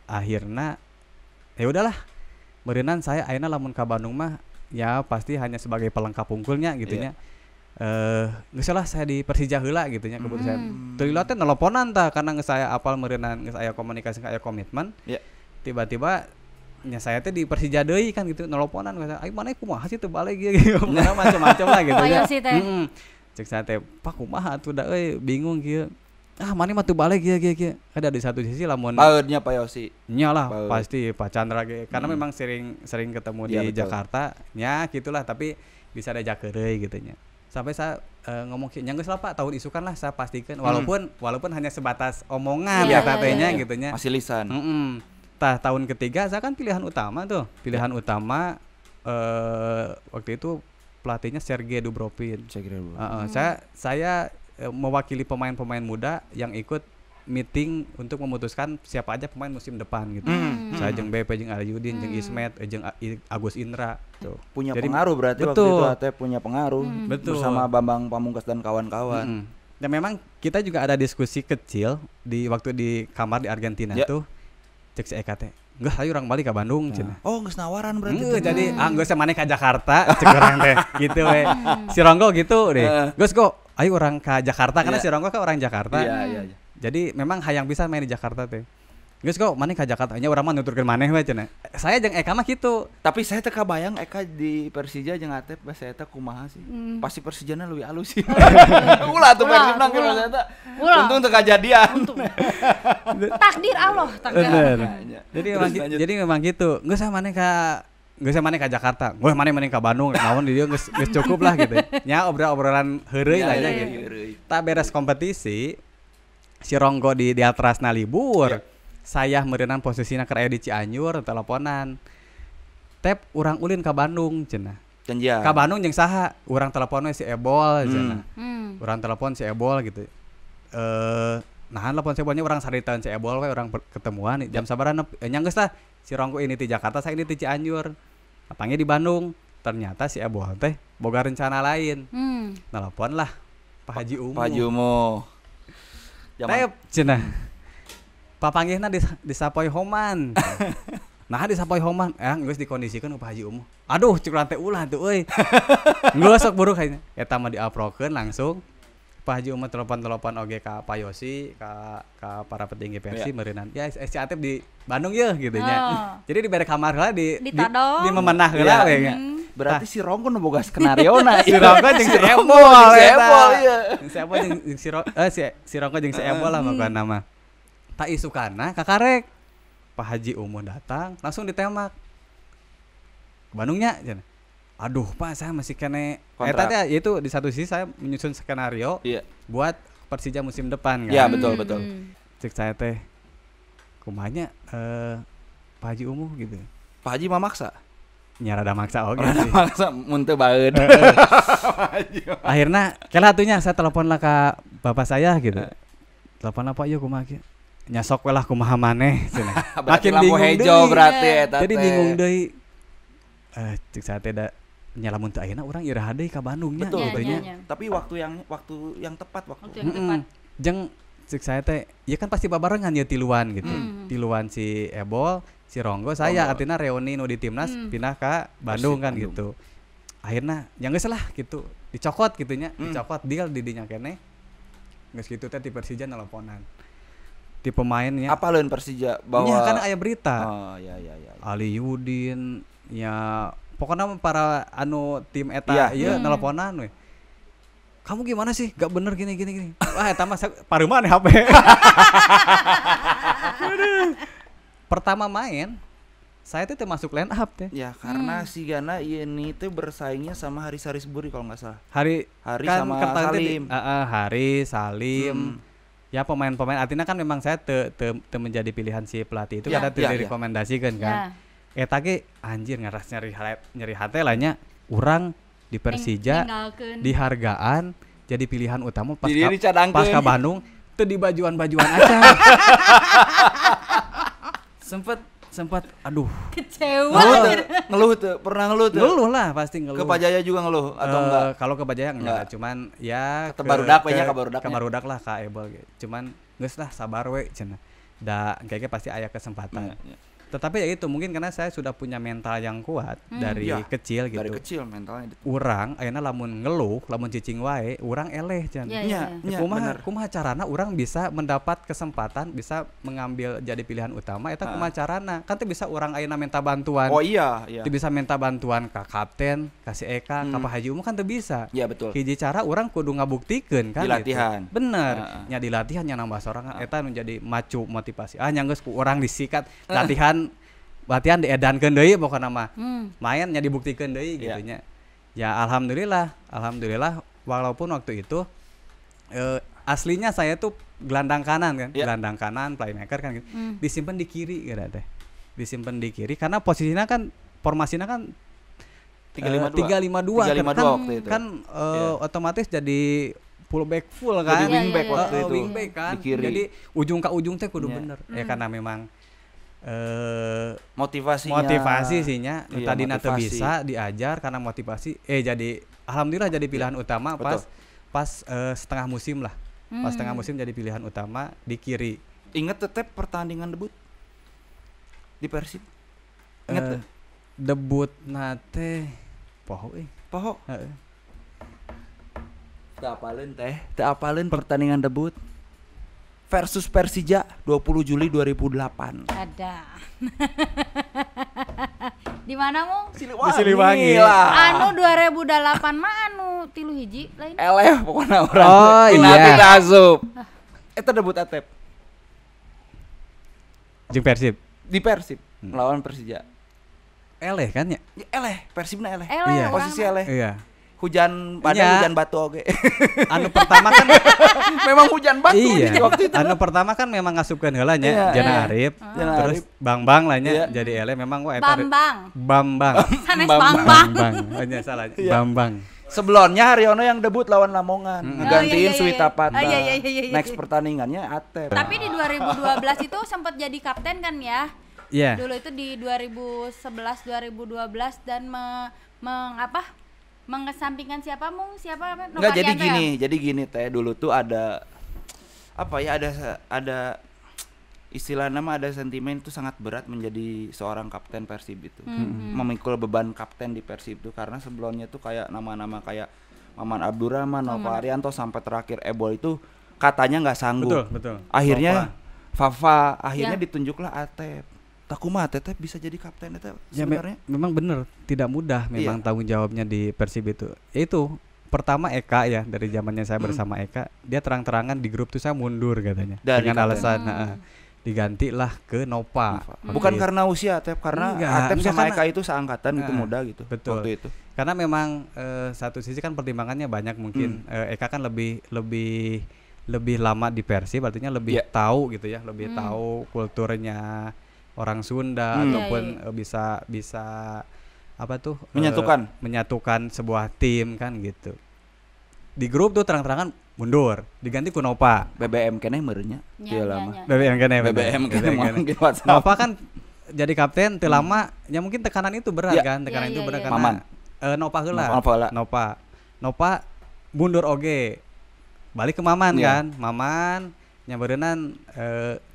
S3: akhirna ya udahlah. Beureunan saya ayeuna lamun ka Bandung mah ya pasti hanya sebagai pelengkap unggulnya gitu nya. Geus lah saya di Persija heula gitu nya keputusan. Teu lila teh nelponan tah karena geus saya apal meureunan geus aya komunikasi aya komitmen.
S2: Ya.
S3: Tiba-tiba nya saya teh di Persija deui kan gitu nelponan geus aing maneh kumaha sih teu balik ieu macam-macam lah gitu ya. Cek saya teh pak kumaha atuh da euy bingung kieu. Maneh mah teu balik kieu. Ada di satu sisi lamun
S2: Baeudnya Pak Yosi.
S3: nya lah pasti Pak Chandra ge karena memang sering ketemu di
S2: betul.
S3: Jakarta nya gitulah tapi bisa diajak keureuy gitu nya. Sampai saya ngomong nya geus lah Pak tahun isukan lah saya pastikan walaupun hanya sebatas omongan katanya gitu nya.
S2: Masih lisan.
S3: Tah tahun ketiga saya kan pilihan utama utama waktu itu pelatihnya Sergei Dubrovin. Saya mewakili pemain-pemain muda yang ikut meeting untuk memutuskan siapa aja pemain musim depan gitu. Saya jeung BP jeung Alyudin jeung Ismet jeung Agus Indra tuh.
S2: Punya
S3: Jadi,
S2: pengaruh berarti waktu itu Ate punya pengaruh bersama Bambang Pamungkas dan kawan-kawan.
S3: Dan memang kita juga ada diskusi kecil di waktu di kamar di Argentina tuh. Cek si Eka teh, "Enggak, ayo orang balik ke Bandung." cenah.
S2: Oh, geus nawaran berarti.
S3: Jadi geus maneh ka Jakarta cek urang teh gitu we. Si Ronggo gitu deh. Geus kok ayo orang ke Jakarta karena si Ronggo kan orang Jakarta.
S2: Iya.
S3: Jadi memang hayang bisa main di Jakarta teh. Geus kok maneh ka Jakarta nya urang mah nuturkeun maneh we cenah. Saya jeung Eka mah kitu.
S2: Tapi saya teu kabayang Eka di Persija jeung Atep pas saya teh kumaha sih. Pasti Persijana leuwih alus sih. Ulah tuh Persib nang keur saya teh. Untung teu kajadian.
S1: Takdir Allah, takdir.
S3: Jadi memang gitu. Geus maneh ka Jakarta. Gue maneh ka Bandung. Naon di dieu geus cukup lah gitu. Nya obrolan heureuy lah nya gitu. Tak beres kompetisi si Ronggo di Atrasna libur. Saya meureunan posisinya keur aya di Cianjur teleponan. Tep urang ulin ka Bandung cenah. Ka Bandung jeung saha? Urang teleponnya si Ebol cenah. Urang telepon si Ebol gitu. Nahan telepon si Ebolnya urang saritaeun si Ebol we urang ketemuan jam sabaraha nya geus tah si Ronggo ini di Jakarta saya ini di Cianjur. Apangnya di Bandung. Ternyata si Ebol teh boga rencana lain. Telepon lah Pak Haji Umu. Tep cenah. Papanggihna di Sapoy Homan. Nah di Sapoy Homan, geus dikondisikeun ku Pak Haji Umu. Aduh, cek rantai ulah tuh euy. Geus sok buruk kayaknya. Eta mah diaprokeun langsung. Pak Haji Umu telepon oge ka Pak Yosi, ka para petinggi Persib meureunan. Ya si Atep di Bandung ye gitu nya. Jadi dibere kamar heula di memenah heula we nya.
S2: Berarti si Ronggo nu boga skenariona.
S3: Si Ronggo jeung si Ebol ieu. Si Ebol jeung si Ronggo jeung si Ebol lah pokona nama. Tak isukana kakarek Pak Haji Umu datang langsung ditembak ke Bandungnya cenah. Aduh Pak saya masih kene eta teh itu di satu sisi saya menyusun skenario buat Persija musim depan kan.
S2: Iya betul.
S3: Cek saya teh kumanya Pak Haji Umu gitu.
S2: Pak Haji mah maksa.
S3: Nya rada maksa oge
S2: sih. Maksa mun teu baeud.
S3: Akhirna kela atunya saya telepon lah ka bapak saya gitu. Telepon apa yuk kumaha kieu? Nyasok we lah kumaha maneh cenah.
S2: Makin bingung hijau berarti eta teh.
S3: Jadi bingung deui. Cek saya teh da nya lamun teu ayeuna urang iraha deui ka Bandung nya
S2: gitu
S3: nya.
S2: Tapi waktu yang tepat
S3: Jeung cek saya teh ya kan pasti babarengan ya tiluan gitu. Tiluan si Ebol, si Ronggo, saya artinya reuni nu di timnas pindah ka Bandung kan gitu. Akhirna yang geus lah gitu. Dicokot gitu nya, dicokot deal di dinya keneh. Geus kitu teh di Persija nelponan. Di pemainnya
S2: apa leun Persija bahwa
S3: ya kan aya berita.
S2: Ya.
S3: Alyudin ya pokoknya para anu tim eta ieu nelponan we. Kamu gimana sih? Gak bener gini. Wah eta mah pareuman HP. Pertama main saya tuh masuk line up teh.
S2: Ya karena si Gana ini tuh bersaingnya sama Haris Harisburi kalau nggak salah.
S3: Hari kan
S2: sama Salim.
S3: Haris Salim. Ya pemain-pemain artinya kan memang saya menjadi pilihan si pelatih itu karena direkomendasikan kan. Eta ge anjir ngaras nyeri hate lah nya urang di Persija dihargaan jadi pilihan utama pas ka Bandung teu di bajuan-bajuan aja. sempat aduh
S1: Kecewa.
S2: Ngeluh tuh, pernah ngeluh tuh.
S3: ngeluh lah pasti ngeluh.
S2: Ke Pak Jaya juga ngeluh atau enggak?
S3: Kalau ke Pak Jaya enggak, cuman ya
S2: ke barudak banyak ke barudaknya.
S3: Ke barudak lah ka Ebol gitu. Cuman geus lah sabar we cenah. Da kayaknya pasti aya kesempatan.
S2: Ya.
S3: Tetapi ya itu mungkin karena saya sudah punya mental yang kuat dari kecil gitu.
S2: Dari kecil mentalnya.
S3: Urang ayeuna lamun ngeluh, lamun cicing wae, urang eleh cenah.
S1: Iya.
S3: Kumaha carana urang bisa mendapat kesempatan bisa mengambil jadi pilihan utama eta kumaha carana? Kan teu bisa urang ayeuna minta bantuan.
S2: Oh iya.
S3: Teu bisa minta bantuan ka kapten, ka si Eka, ka Pak Haji Umum kan teu bisa.
S2: Iya betul.
S3: Hiji cara urang kudu ngabuktikeun kan
S2: di latihan.
S3: Gitu. Bener. Nya di latihan nya nambah sorangan eta menjadi macu motivasi. Nya geus ku urang disikat latihan diedankeun deui pokona mah. Main nya dibuktikeun deui gitu nya. Ya alhamdulillah walaupun waktu itu aslinya saya tuh gelandang kanan kan, gelandang kanan playmaker kan gitu. Disimpan di kiri gitu teh. Disimpan di kiri karena posisinya kan formasinya kan 352
S2: waktu itu.
S3: Kan otomatis jadi fullback full kan.
S2: Wingback waktu itu.
S3: Wingback kan. Jadi ujung ke ujung teh kudu bener. Ya karena memang motivasi sihnya tadina teu bisa diajar karena motivasi jadi alhamdulillah jadi pilihan utama pas setengah musim lah. Pas setengah musim jadi pilihan utama di kiri.
S2: Ingat tetep pertandingan debut di Persib? Ingat
S3: debut nate poho
S2: Teu apaleun pertandingan debut versus Persija 20 Juli 2008.
S1: Ada. Di mana mu?
S3: Siliwangi.
S1: Anu 2008 mah anu 3-1 lain.
S2: Eleh pokoknya orang.
S3: Oh iya.
S2: Asup. Eta debut Atep.
S3: Jeung Persib.
S2: Di Persib melawan Persija.
S3: Eleh kan ya?
S2: Eleh, Persibna eleh.
S3: Iya.
S2: Posisi eleh.
S3: Iya.
S2: Hujan badai, hujan batu oge.
S3: Anu pertama kan
S2: memang hujan batu
S3: waktu itu. Anu pertama kan memang ngasupkeun heula nya Jana Arif, terus Bambang lah nya jadi ele memang eta Bambang.
S1: Sanes Bambang.
S3: Hanya salah Bambang.
S2: Sebelumnya Haryono yang debut lawan Lamongan, ngegantiin Suwitapata. Next pertandingannya Atep.
S1: Tapi di 2012 itu sempat jadi kapten kan ya?
S3: Iya.
S1: Dulu itu di 2011 2012 dan mengesampingkan siapa
S2: Enggak, jadi gini teh dulu tuh ada ada istilah nama ada sentimen itu sangat berat menjadi seorang kapten Persib itu. Memikul beban kapten di Persib itu karena sebelumnya tuh kayak nama-nama kayak Maman Abdurrahman, Nova Arianto sampai terakhir Ebol itu katanya nggak sanggup.
S3: Betul.
S2: Akhirnya Fafa akhirnya ditunjuklah Atep. Takuma Tetep bisa jadi kapten itu sebenarnya.
S3: Memang benar tidak mudah memang tanggung jawabnya di Persib itu. Itu pertama Eka ya dari zamannya saya bersama Eka, dia terang-terangan di grup tuh saya mundur katanya dengan alasan digantilah ke Nova.
S2: Bukan karena usia Atep, karena Atep sama Eka itu seangkatan itu muda gitu.
S3: Betul.
S2: Waktu itu.
S3: Karena memang satu sisi kan pertimbangannya banyak mungkin Eka kan lebih lama di Persib artinya lebih tahu gitu ya, lebih tahu kulturnya orang Sunda ataupun bisa apa tuh menyatukan sebuah tim kan gitu. Di grup tuh terang-terangan mundur, diganti ku Nova.
S2: BBM keneh meureunnya.
S1: Iya lama.
S3: BBM keneh. Nova kan jadi kapten teu lama, ya mungkin tekanan itu berat kan, tekanan itu berat karena Nova heula. Nova mundur oge. Balik ke Maman kan. Maman nya beureunan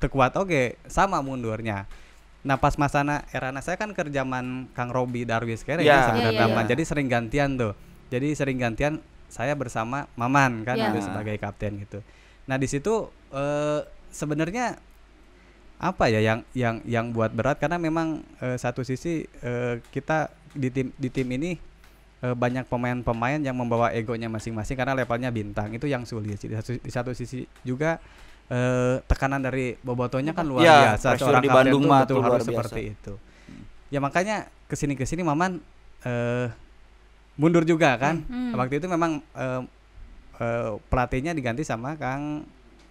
S3: teu kuat oge, sama mundurnya. Nah pas masana erana saya kan kerjaman Kang Robi Darwis kere sebenarnya jadi sering gantian tuh. Jadi sering gantian saya bersama Maman kan sebagai kapten gitu. Nah di situ sebenarnya apa ya yang buat berat karena memang satu sisi kita di tim ini banyak pemain-pemain yang membawa egonya masing-masing karena levelnya bintang, itu yang sulit. Di satu sisi juga tekanan dari bobotonya kan luar biasa. Seorang
S2: di Bandung mah
S3: betul harus seperti itu. Ya makanya kesini Maman mundur juga kan. Waktu itu memang pelatihnya diganti sama Kang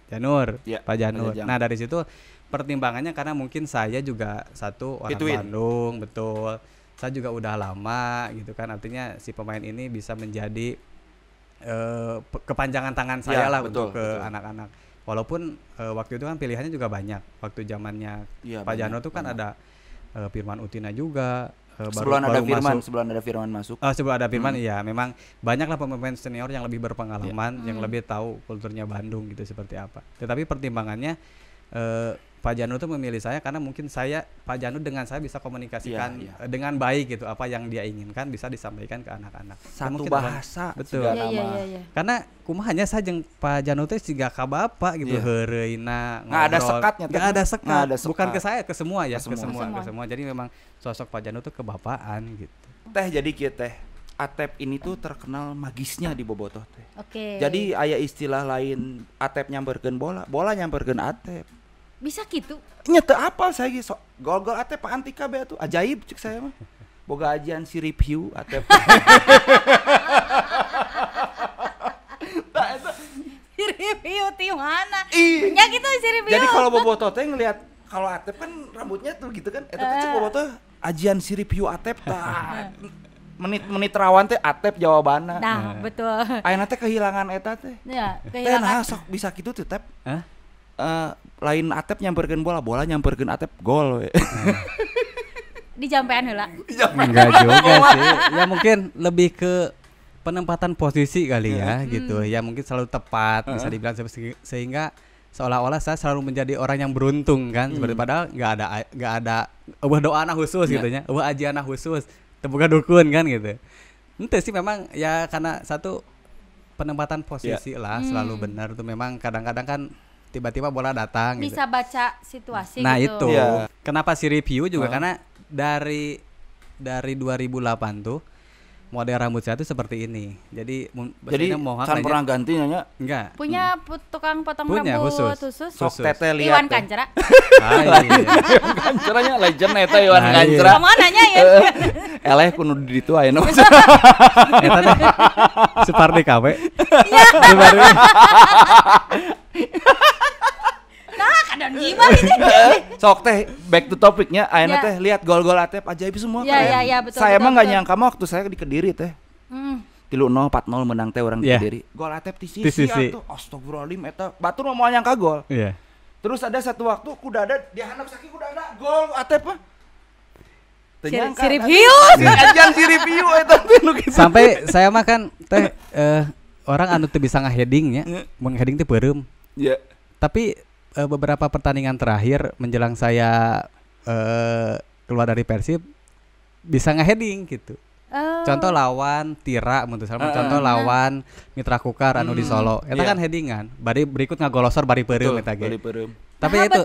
S3: Janur, Pak Janur. Nah dari situ pertimbangannya karena mungkin saya juga satu orang Bandung, betul. Saya juga udah lama gitu kan, artinya si pemain ini bisa menjadi kepanjangan tangan saya lah untuk ke anak-anak. Walaupun waktu itu kan pilihannya juga banyak. Waktu zamannya Pak Jano tuh kan ada Firman Utina juga.
S2: Sebelum ada Firman masuk.
S3: Sebelum ada Firman, iya memang banyaklah pemain senior yang lebih berpengalaman, yang lebih tahu kulturnya Bandung gitu seperti apa. Tetapi pertimbangannya Pak Janu tuh memilih saya karena mungkin Pak Janu dengan saya bisa komunikasikan dengan baik gitu, apa yang dia inginkan bisa disampaikan ke anak-anak.
S2: Satu bahasa.
S3: Betul.
S1: Iya.
S3: Karena kumahanya saya jeung Pak Janu teh siga ka bapak gitu, heureuna ngobrol.
S2: Nggak ada sekatnya.
S3: Nggak ada sekat. Bukan ke saya, ke semua ya,
S2: ke
S3: semua. Jadi memang sosok Pak Janu tuh kebapaan gitu.
S2: Teh jadi kieu teh. Atep ini tuh terkenal magisnya di Bobotoh teh.
S1: Oke.
S2: Jadi aya istilah lain Atep nyamperkeun bola nyamperkeun Atep.
S1: Bisa gitu.
S2: Nyata apal saya gitu. Gol-gol Atep Pak Antika be tuh ajaib cek saya mah. Boga ajian si review Atep.
S1: Si review di mana?
S2: Ya
S1: gitu si review.
S2: Jadi kalau Bobotoh teh ngelihat kalau Atep kan rambutnya tuh gitu kan. Eta teh cek Bobotoh ajian si review Atep tah. Menit rawan teh Atep jawabanna.
S1: Nah, betul.
S2: Ayeuna teh kehilangan eta teh.
S1: Ya,
S2: kehilangan. Teh sok bisa kitu tuh Tep. Lain Atep nyamperkeun bola nyamperkeun Atep gol we.
S1: Dijampean heula.
S3: Enggak juga sih. Ya mungkin lebih ke penempatan posisi kali ya gitu. Ya mungkin selalu tepat bisa dibilang sehingga seolah-olah saya selalu menjadi orang yang beruntung kan. Seperti padahal enggak ada eueuh doana khusus gitu nya. Eueuh ajianna khusus. Teu boga dukun kan gitu. Ente sih memang ya karena satu penempatan posisi lah selalu benar tuh memang kadang-kadang kan tiba-tiba bola datang
S1: bisa gitu. Baca situasi
S3: nah
S1: gitu.
S3: Itu kenapa si review juga karena dari 2008 tuh model rambut saya tuh seperti ini. Jadi
S2: can pernah ganti nanya?
S3: Enggak.
S1: Punya tukang potong rambut khusus.
S2: Sok teteh lihat.
S1: Iwan Kancera.
S2: Iwan Kanceranya legend eta Iwan Kancera.
S1: Kamu nanya ya.
S2: Eleh kudu di ditu ayeuna.
S3: Eta teh Supardi KW. Iya.
S1: Nah, kadang gimana ini?
S2: Sok teh back to topicnya, ayeuna teh lihat gol-gol Atep ajaib semua.
S1: Iya, betul.
S2: Saya mah enggak nyangka mah waktu saya di Kediri teh. 3-0 4-0 menang teh orang di Kediri. Gol Atep di sisi atuh. Astagfirullahalazim eta batur mah moal nyangka gol.
S3: Iya.
S2: Terus ada satu waktu kuda ada dihandap saking kuda ada gol Atep mah.
S1: Si review.
S2: Ajan si review eta teh.
S3: Sampai saya mah kan teh orang anu teu bisa ngaheading nya. Mengheading teh beureum.
S2: Iya.
S3: Tapi beberapa pertandingan terakhir menjelang saya keluar dari Persib bisa ngeheading gitu. Contoh lawan Tira contoh lawan Mitra Kukar anu di Solo. Eta kan headingan. Bari berikut ngagolosor bari peureum eta ge. Tapi itu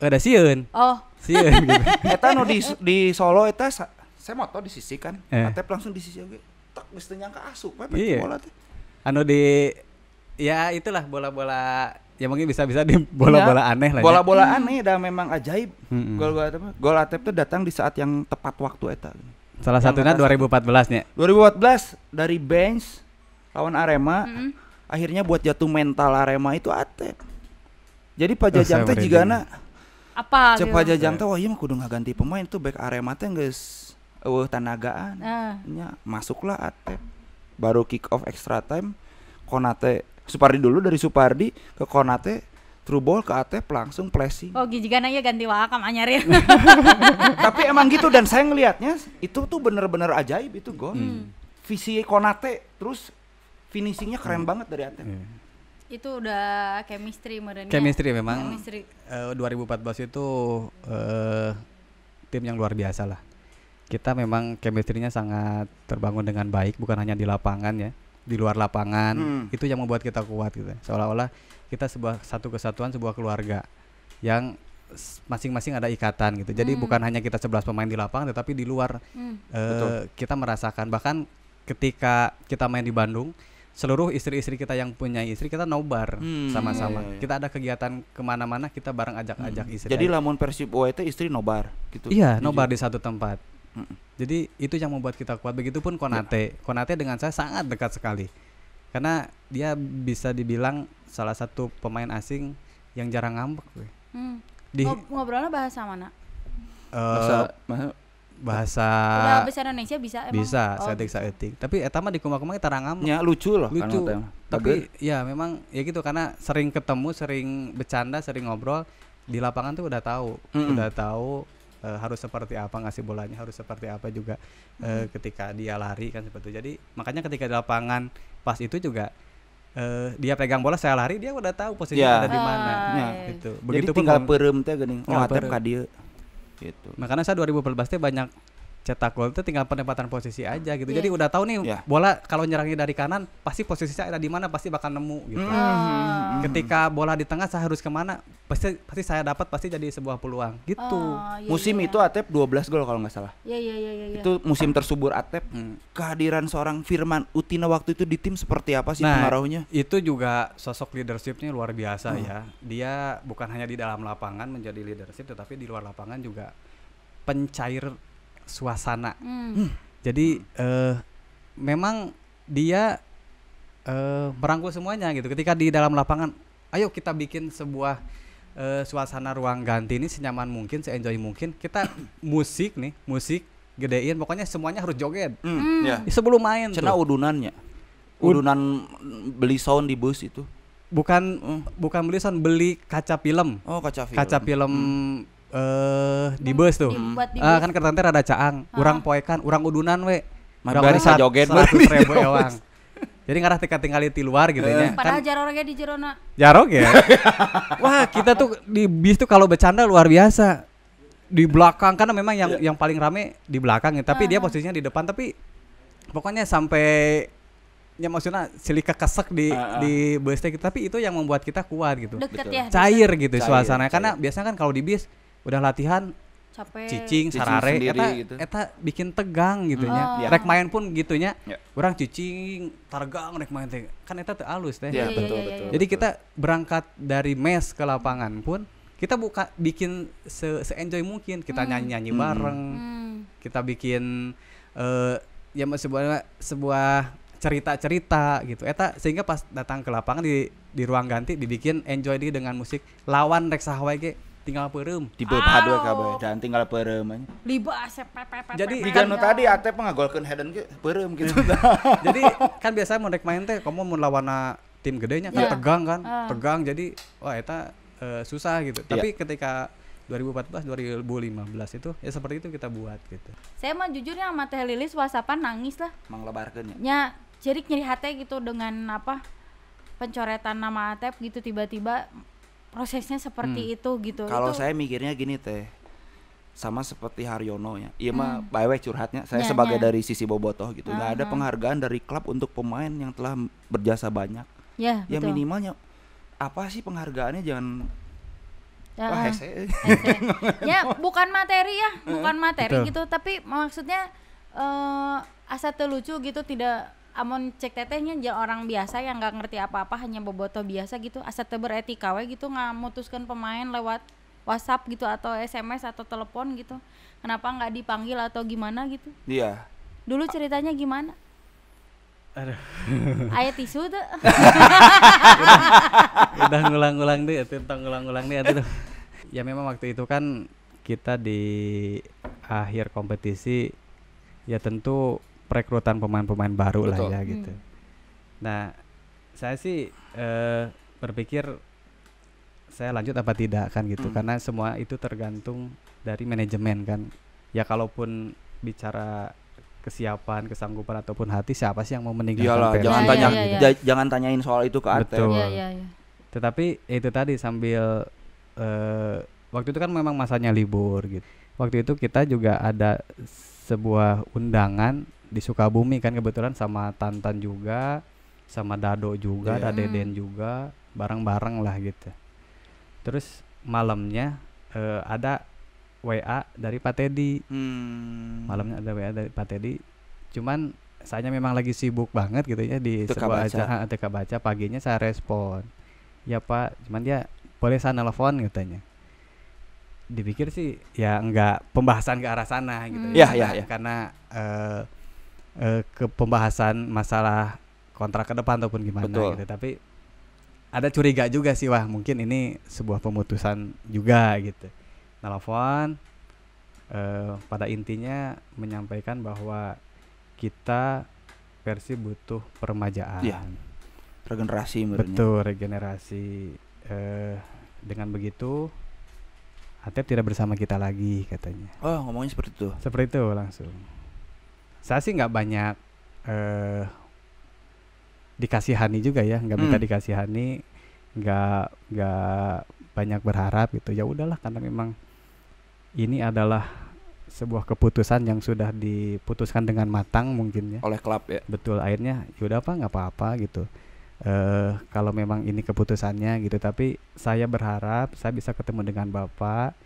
S3: ada sieun.
S1: Oh.
S3: Sieun gitu.
S2: Eta nu di Solo eta saya moto di sisi kan. Atep langsung di sisi oge. Tak geus teu nyangka asup we bola teh.
S3: Anu di ya itulah bola-bola ya mungkin bisa di bola-bola aneh lah.
S2: Bola-bola aneh dan memang ajaib. Gol Atep tuh datang di saat yang tepat waktu eta.
S3: Salah satunya 2014 nya.
S2: 2014 dari bench lawan Arema. Akhirnya buat jatuh mental Arema itu Atep. Jadi Pak Jajang teh jigana
S1: apa?
S2: Pak Jajang teh wah ieu mah kudu ngaganti pemain tuh back Arema teh geus eueuh tanagaan. Nya masuklah Atep. Baru kick off extra time Konate Supardi dulu dari Supardi ke Konate through ball ke Atep langsung flashing.
S1: Oh gijigana ya ganti wakam anyarin.
S2: Tapi emang gitu dan saya ngelihatnya itu tuh bener-bener ajaib itu gol. Visi Konate terus finishingnya keren banget dari Atep.
S1: Itu udah chemistry merenya.
S3: Chemistry memang. 2014 itu tim yang luar biasa lah. Kita memang chemistry-nya sangat terbangun dengan baik bukan hanya di lapangan ya. Di luar lapangan itu yang membuat kita kuat gitu. Seolah-olah kita satu kesatuan sebuah keluarga yang masing-masing ada ikatan gitu. Jadi bukan hanya kita 11 pemain di lapangan tetapi di luar kita merasakan bahkan ketika kita main di Bandung seluruh istri-istri kita yang punya istri kita nobar sama-sama. Kita ada kegiatan kemana-mana kita bareng ajak-ajak istri.
S2: Jadi lamun Persib UIT istri nobar gitu.
S3: Iya, nobar di satu tempat. Jadi itu yang membuat kita kuat. Begitupun Konate. Konate dengan saya sangat dekat sekali. Karena dia bisa dibilang salah satu pemain asing yang jarang ngambek.
S1: Ngobrolnya bahasa mana?
S3: Bahasa
S1: udah bahasa Indonesia bisa emang?
S3: Bisa, saeutik. Tapi eta mah di kumaha-kumaha tara ngambek.
S2: Ya lucu loh
S3: kan. Tapi ya memang ya gitu karena sering ketemu, sering bercanda, sering ngobrol di lapangan tuh udah tahu harus seperti apa, ngasih bolanya harus seperti apa juga ketika dia lari kan seperti itu. Jadi makanya ketika di lapangan pas itu juga dia pegang bola saya lari, dia udah tahu posisinya ada di mana gitu.
S2: Begitu tinggal peureum teh geuning Atep ka dieu gitu.
S3: Makanya saya 2014 teh banyak cetak gol itu tinggal penempatan posisi aja gitu. Jadi udah tahu nih bola kalau nyerangnya dari kanan pasti posisinya ada di mana, pasti bakal nemu gitu. Ketika bola di tengah saya harus kemana, pasti saya dapat, pasti jadi sebuah peluang gitu.
S2: Musim itu Atep 12 gol kalau nggak salah.
S1: Iya.
S2: Itu musim tersubur Atep. Kehadiran seorang Firman Utina waktu itu di tim seperti apa sih pengaruhnya?
S3: Itu juga sosok leadershipnya luar biasa ya. Dia bukan hanya di dalam lapangan menjadi leadership, tetapi di luar lapangan juga pencair suasana. Jadi memang dia merangkul semuanya gitu. Ketika di dalam lapangan, ayo kita bikin sebuah suasana ruang ganti ini senyaman mungkin, se-enjoy mungkin. Kita musik gedein, pokoknya semuanya harus joget. Sebelum main
S2: cenah udunannya. Udunan beli sound di bus itu.
S3: Bukan beli sound, beli kaca film.
S2: Oh, kaca film.
S3: Kaca film di bus tuh. Kan kereta teh rada caang. Urang poekan, urang udunan we.
S2: Bari sajoget
S3: 100.000 ewang. Jadi ngarah tinggali di luar gitu nya.
S1: Padahal jarognya di jerona.
S3: Jarog ya. Wah, kita tuh di bis tuh kalau bercanda luar biasa. Di belakang karena memang yang paling rame di belakang ya, tapi dia posisinya di depan, tapi pokoknya sampai ya maksudnya silika kesek di bus teh, tapi itu yang membuat kita kuat gitu.
S1: Deket ya.
S3: Cair gitu suasananya. Karena biasanya kan kalau di bis udah latihan
S1: capek,
S3: cicing sarare eta bikin tegang gitu nya. Rek main pun gitunya. Urang cicing targang rek main teh. Kan eta teh alus teh.
S2: Betul.
S3: Jadi kita berangkat dari mes ke lapangan pun kita bikin se-enjoy mungkin. Kita nyanyi bareng. Kita bikin ya sebuah cerita-cerita gitu. Eta sehingga pas datang ke lapangan di ruang ganti dibikin enjoy dengan musik. Lawan rek saha wae ge tinggal peureum
S2: tipe padua kabeh dan tinggal peureum nya.
S1: Libas
S3: jadi
S2: kan tadi Atep ngagolkeun headen ge peureum gitu.
S3: Jadi kan biasa mun rek main teh komo mun lawanna tim gedenya kan tegang kan. Tegang jadi wah eta susah gitu. Tapi ketika 2014 2015 itu ya seperti itu kita buat gitu.
S1: Saya mah jujurnya sama Teh Lilis WhatsAppan nangis lah.
S2: Manglebarkeun ya.
S1: Nya jadi nyeri hati gitu dengan pencoretan nama Atep gitu tiba-tiba prosesnya seperti itu gitu.
S2: Kalau saya mikirnya gini teh, sama seperti Haryono ya. Iya mah bae curhatnya. Saya sebagai dari sisi bobotoh gitu. Nggak ada penghargaan dari klub untuk pemain yang telah berjasa banyak. Ya minimalnya apa sih penghargaannya, jangan hese.
S1: Ya bukan materi ya, bukan materi gitu. Tapi maksudnya asa teu lucu gitu, tidak amon cek tetehnya orang biasa yang nggak ngerti apa-apa, hanya bobotoh biasa gitu, asa teu beretika we gitu ngamutuskeun pemain lewat WhatsApp gitu atau SMS atau telepon gitu. Kenapa nggak dipanggil atau gimana gitu?
S2: Iya.
S1: Dulu ceritanya gimana?
S3: Aduh.
S1: Aya tisu tuh.
S3: Udah ngulang-ngulang deh, ngulang-ngulang deh atuh. Ya memang waktu itu kan kita di akhir kompetisi ya tentu perekrutan pemain-pemain baru lah ya gitu. Nah, saya sih berpikir saya lanjut apa tidak kan gitu, karena semua itu tergantung dari manajemen kan. Ya kalaupun bicara kesiapan, kesanggupan ataupun hati, siapa sih yang mau meninggalkan
S2: Persib? Jangan tanyain soal itu ke Atep.
S3: Tetapi itu tadi sambil waktu itu kan memang masanya libur gitu. Waktu itu kita juga ada sebuah undangan di Sukabumi kan, kebetulan sama Tantan juga, sama Dado juga, ada Deden juga, bareng-bareng lah gitu. Terus malamnya ada WA dari Pak Teddy. Malamnya ada WA dari Pak Teddy. Cuman saya memang lagi sibuk banget gitu ya di sebuah acara TK Baca. Paginya saya respon, ya Pak, cuman dia boleh saya nelfon katanya. Dipikir sih ya enggak pembahasan ke arah sana gitu ya. Karena ke pembahasan masalah kontrak ke depan ataupun gimana gitu. Tapi ada curiga juga sih, wah mungkin ini sebuah pemutusan juga gitu. Nelfon pada intinya menyampaikan bahwa kita Persib butuh peremajaan.
S2: Regenerasi menurutnya.
S3: Betul, regenerasi. Dengan begitu Atep tidak bersama kita lagi katanya.
S2: Oh, ngomongnya seperti itu.
S3: Seperti itu langsung. Saya sih nggak banyak dikasihani juga ya, nggak minta dikasihani, nggak banyak berharap gitu. Ya udahlah, karena memang ini adalah sebuah keputusan yang sudah diputuskan dengan matang mungkin ya.
S2: Oleh klub ya.
S3: Betul, akhirnya yaudah apa nggak apa-apa gitu. Kalau memang ini keputusannya gitu, tapi saya berharap saya bisa ketemu dengan Bapak,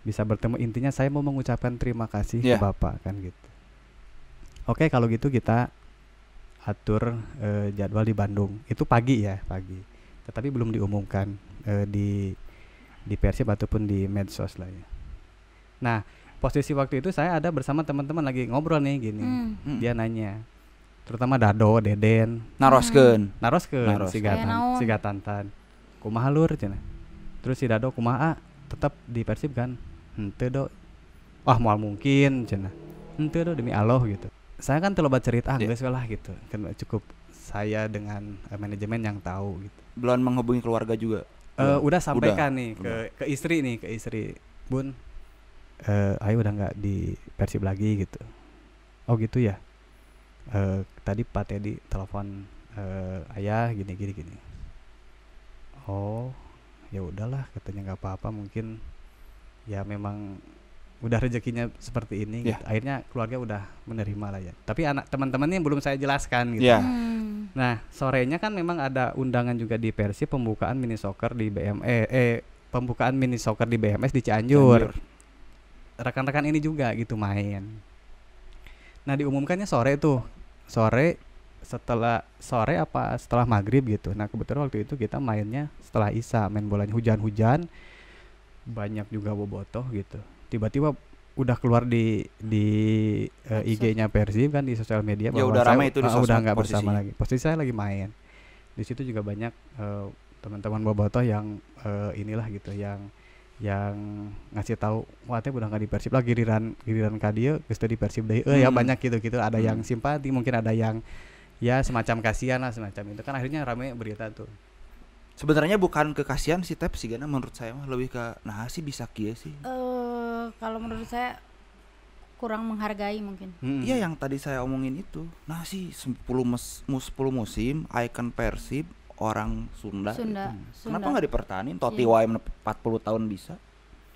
S3: bisa bertemu, intinya saya mau mengucapkan terima kasih ke Bapak kan gitu. Oke, kalau gitu kita atur jadwal di Bandung. Itu pagi ya, pagi. Tetapi belum diumumkan di Persib ataupun di medsos lah ya. Nah, posisi waktu itu saya ada bersama teman-teman lagi ngobrol nih gini. Dia nanya, terutama Dado, Deden,
S2: naroskeun
S3: si Gatantan. Kumaha lur cenah. Terus si Dado kumaha tetap di Persib kan? Henteu do. Wah, moal mungkin cenah. Henteu do demi Allah gitu. Saya kan terlalu cerita geus lah gitu. Kan cukup saya dengan manajemen yang tahu gitu.
S2: Belum menghubungi keluarga juga.
S3: Udah sampaikan nih ke istri nih, ke istri. Bun, ayo udah nggak di Persib lagi gitu. Oh gitu ya. Tadi Pak Teddy telepon ayah gini. Oh ya udahlah, katanya nggak apa-apa, mungkin ya memang udah rezekinya seperti ini gitu. Akhirnya keluarga udah menerima lah ya. Tapi anak teman-temannya belum saya jelaskan gitu. Nah sorenya kan memang ada undangan juga di Persib, pembukaan mini soccer di pembukaan mini soccer di BMS di Cianjur. Rekan-rekan ini juga gitu main. Nah diumumkannya sore setelah maghrib gitu. Nah kebetulan waktu itu kita mainnya setelah Isya, main bolanya hujan-hujan, banyak juga bobotoh gitu. Tiba-tiba udah keluar di IG-nya Persib kan, di sosial media bahwa
S2: udah ramai itu di sosmed,
S3: udah nggak bersama lagi. Posisi saya lagi main. Di situ juga banyak teman-teman bobotoh yang inilah gitu, yang ngasih tahu, wah teh udah nggak di Persib lagi, giliran ka dieu geus di Persib deui. Ya banyak gitu. Ada yang simpati, mungkin ada yang ya semacam kasihan lah, semacam itu kan. Akhirnya ramai berita tuh.
S2: Sebenarnya bukan kekasihan sih, Tep, sih, karena menurut saya mah lebih ke nah sih bisa kieu sih.
S1: Kalau menurut saya kurang menghargai mungkin.
S2: Iya, yang tadi saya omongin itu. Nah sih 10 musim icon Persib orang Sunda. Kenapa nggak dipertahanin? Totti wae 40 tahun bisa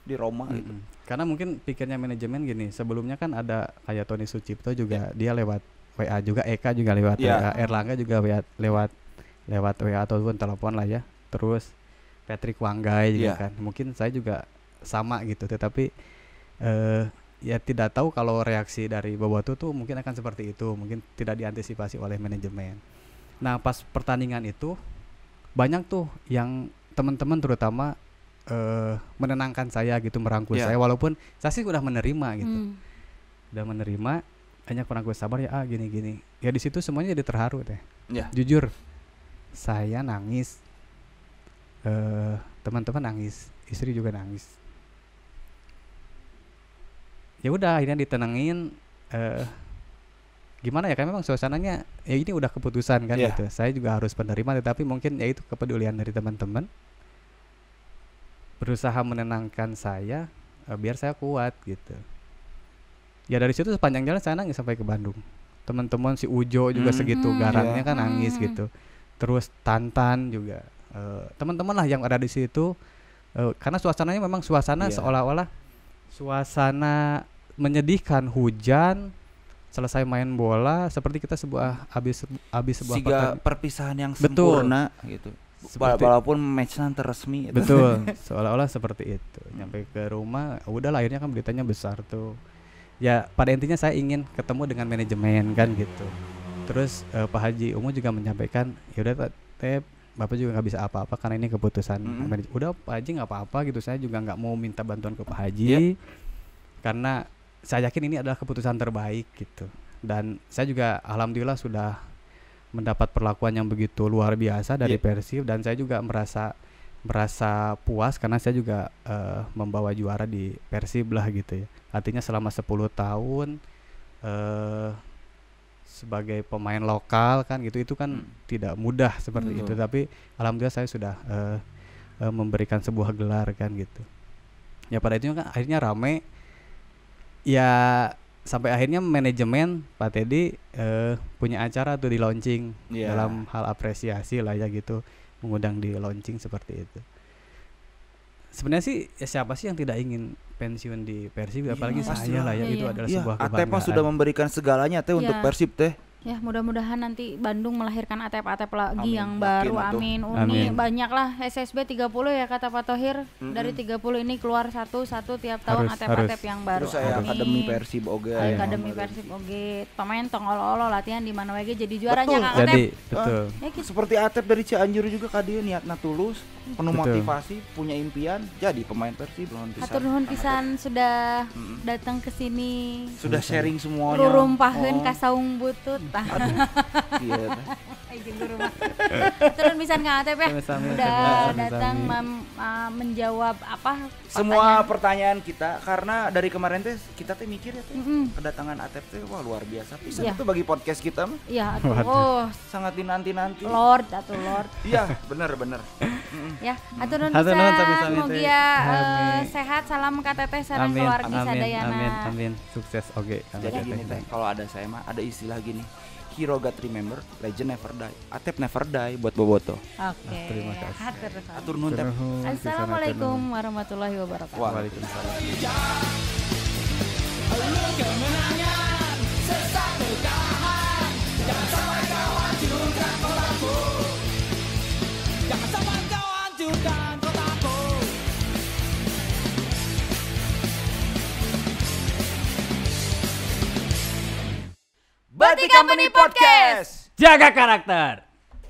S2: di Roma gitu.
S3: Karena mungkin pikirnya manajemen gini, sebelumnya kan ada kayak Tony Sucipto juga, dia lewat WA juga, Eka juga lewat WA, Erlangga juga lewat WA ataupun telepon lah ya. Terus Patrick Wanggai juga kan. Mungkin saya juga sama gitu, tetapi ya tidak tahu kalau reaksi dari Bobotoh tuh mungkin akan seperti itu, mungkin tidak diantisipasi oleh manajemen. Nah pas pertandingan itu banyak tuh yang teman-teman terutama menenangkan saya gitu, merangkul saya, walaupun saya sih udah menerima gitu, udah menerima, hanya kurang gue sabar ya gini. Ya di situ semuanya jadi terharu teh. Jujur saya nangis, teman-teman nangis, istri juga nangis. Ya udah akhirnya ditenangin. Gimana ya, kan memang suasananya ya ini udah keputusan kan gitu. Saya juga harus penerima, tetapi mungkin ya itu kepedulian dari teman-teman berusaha menenangkan saya biar saya kuat gitu. Ya dari situ sepanjang jalan saya nangis sampai ke Bandung. Teman-teman si Ujo juga segitu garangnya kan nangis gitu. Terus Tantan juga, teman-teman lah yang ada di situ, karena suasananya memang suasana seolah-olah suasana menyedihkan, hujan, selesai main bola seperti kita habis sebuah
S2: perpisahan yang sempurna gitu. Walaupun match-nya resmi gitu.
S3: Betul, seolah-olah seperti itu. Nyampe ke rumah, udah akhirnya kan beritanya besar tuh. Ya pada intinya saya ingin ketemu dengan manajemen kan gitu. Terus Pak Haji Ungu juga menyampaikan, yaudah Tep, Bapak juga nggak bisa apa-apa karena ini keputusan manajemen. Udah Pak Haji nggak apa-apa gitu, saya juga nggak mau minta bantuan ke Pak Haji karena saya yakin ini adalah keputusan terbaik gitu. Dan saya juga alhamdulillah sudah mendapat perlakuan yang begitu luar biasa dari Persib, dan saya juga merasa puas karena saya juga membawa juara di Persib lah gitu ya. Artinya selama 10 tahun sebagai pemain lokal kan gitu, itu kan tidak mudah seperti itu, tapi alhamdulillah saya sudah memberikan sebuah gelar kan gitu. Ya pada itu kan akhirnya rame. Ya sampai akhirnya manajemen Pak Teddy punya acara tuh di launching dalam hal apresiasi lah ya gitu, mengundang di launching seperti itu. Sebenarnya sih ya siapa sih yang tidak ingin pensiun di Persib, apalagi saya lah ya, itu adalah sebuah kebanggaan.
S2: Atep sudah memberikan segalanya teh untuk Persib teh.
S1: Ya mudah-mudahan nanti Bandung melahirkan Atep-Atep lagi yang baru, amin. Uni banyak lah, SSB 30 ya kata Pak Tohir, dari 30 ini keluar satu tiap tahun Atep-Atep yang baru.
S2: Terus saya Akademi Persib oge.
S1: Akademi Persib oge, pemain tong olo-olo latihan di mana wege jadi juaranya Kang Atep.
S3: Jadi betul.
S1: Ya, gitu.
S2: Seperti Atep dari Cianjur juga kadieu niatna tulus, penuh motivasi, punya impian jadi pemain Persib.
S1: Hatur nuhun pisan sudah datang ke sini.
S2: Sudah sharing semuanya.
S1: Rurumpaheun ka saung butut.
S2: Iya.
S1: Turun pisan Kang Atep ya. Udah datang menjawab apa?
S2: Semua pertanyaan kita, karena dari kemarin teh kita teh mikir ya teh kedatangan Atep teh wah luar biasa pisan itu bagi podcast kita mah.
S1: Iya, atuh.
S2: Sangat dinanti-nanti.
S1: Lord atuh Lord.
S2: Iya, benar.
S1: Ya, hatur nuhun pisan. Mugia sehat, salam ka teteh sareng keluarga sadayana.
S3: Amin. Sukses oge.
S2: Jadi gini teh, kalau ada saya mah ada istilah gini. Hero got remember, legend never die. Atep never die buat Boboto.
S1: Oke.
S3: Terima kasih.
S2: Atur nuhun teh.
S1: Assalamualaikum warahmatullahi wabarakatuh.
S3: Waalaikumsalam.
S2: Batik Company Podcast.
S3: Jaga karakter.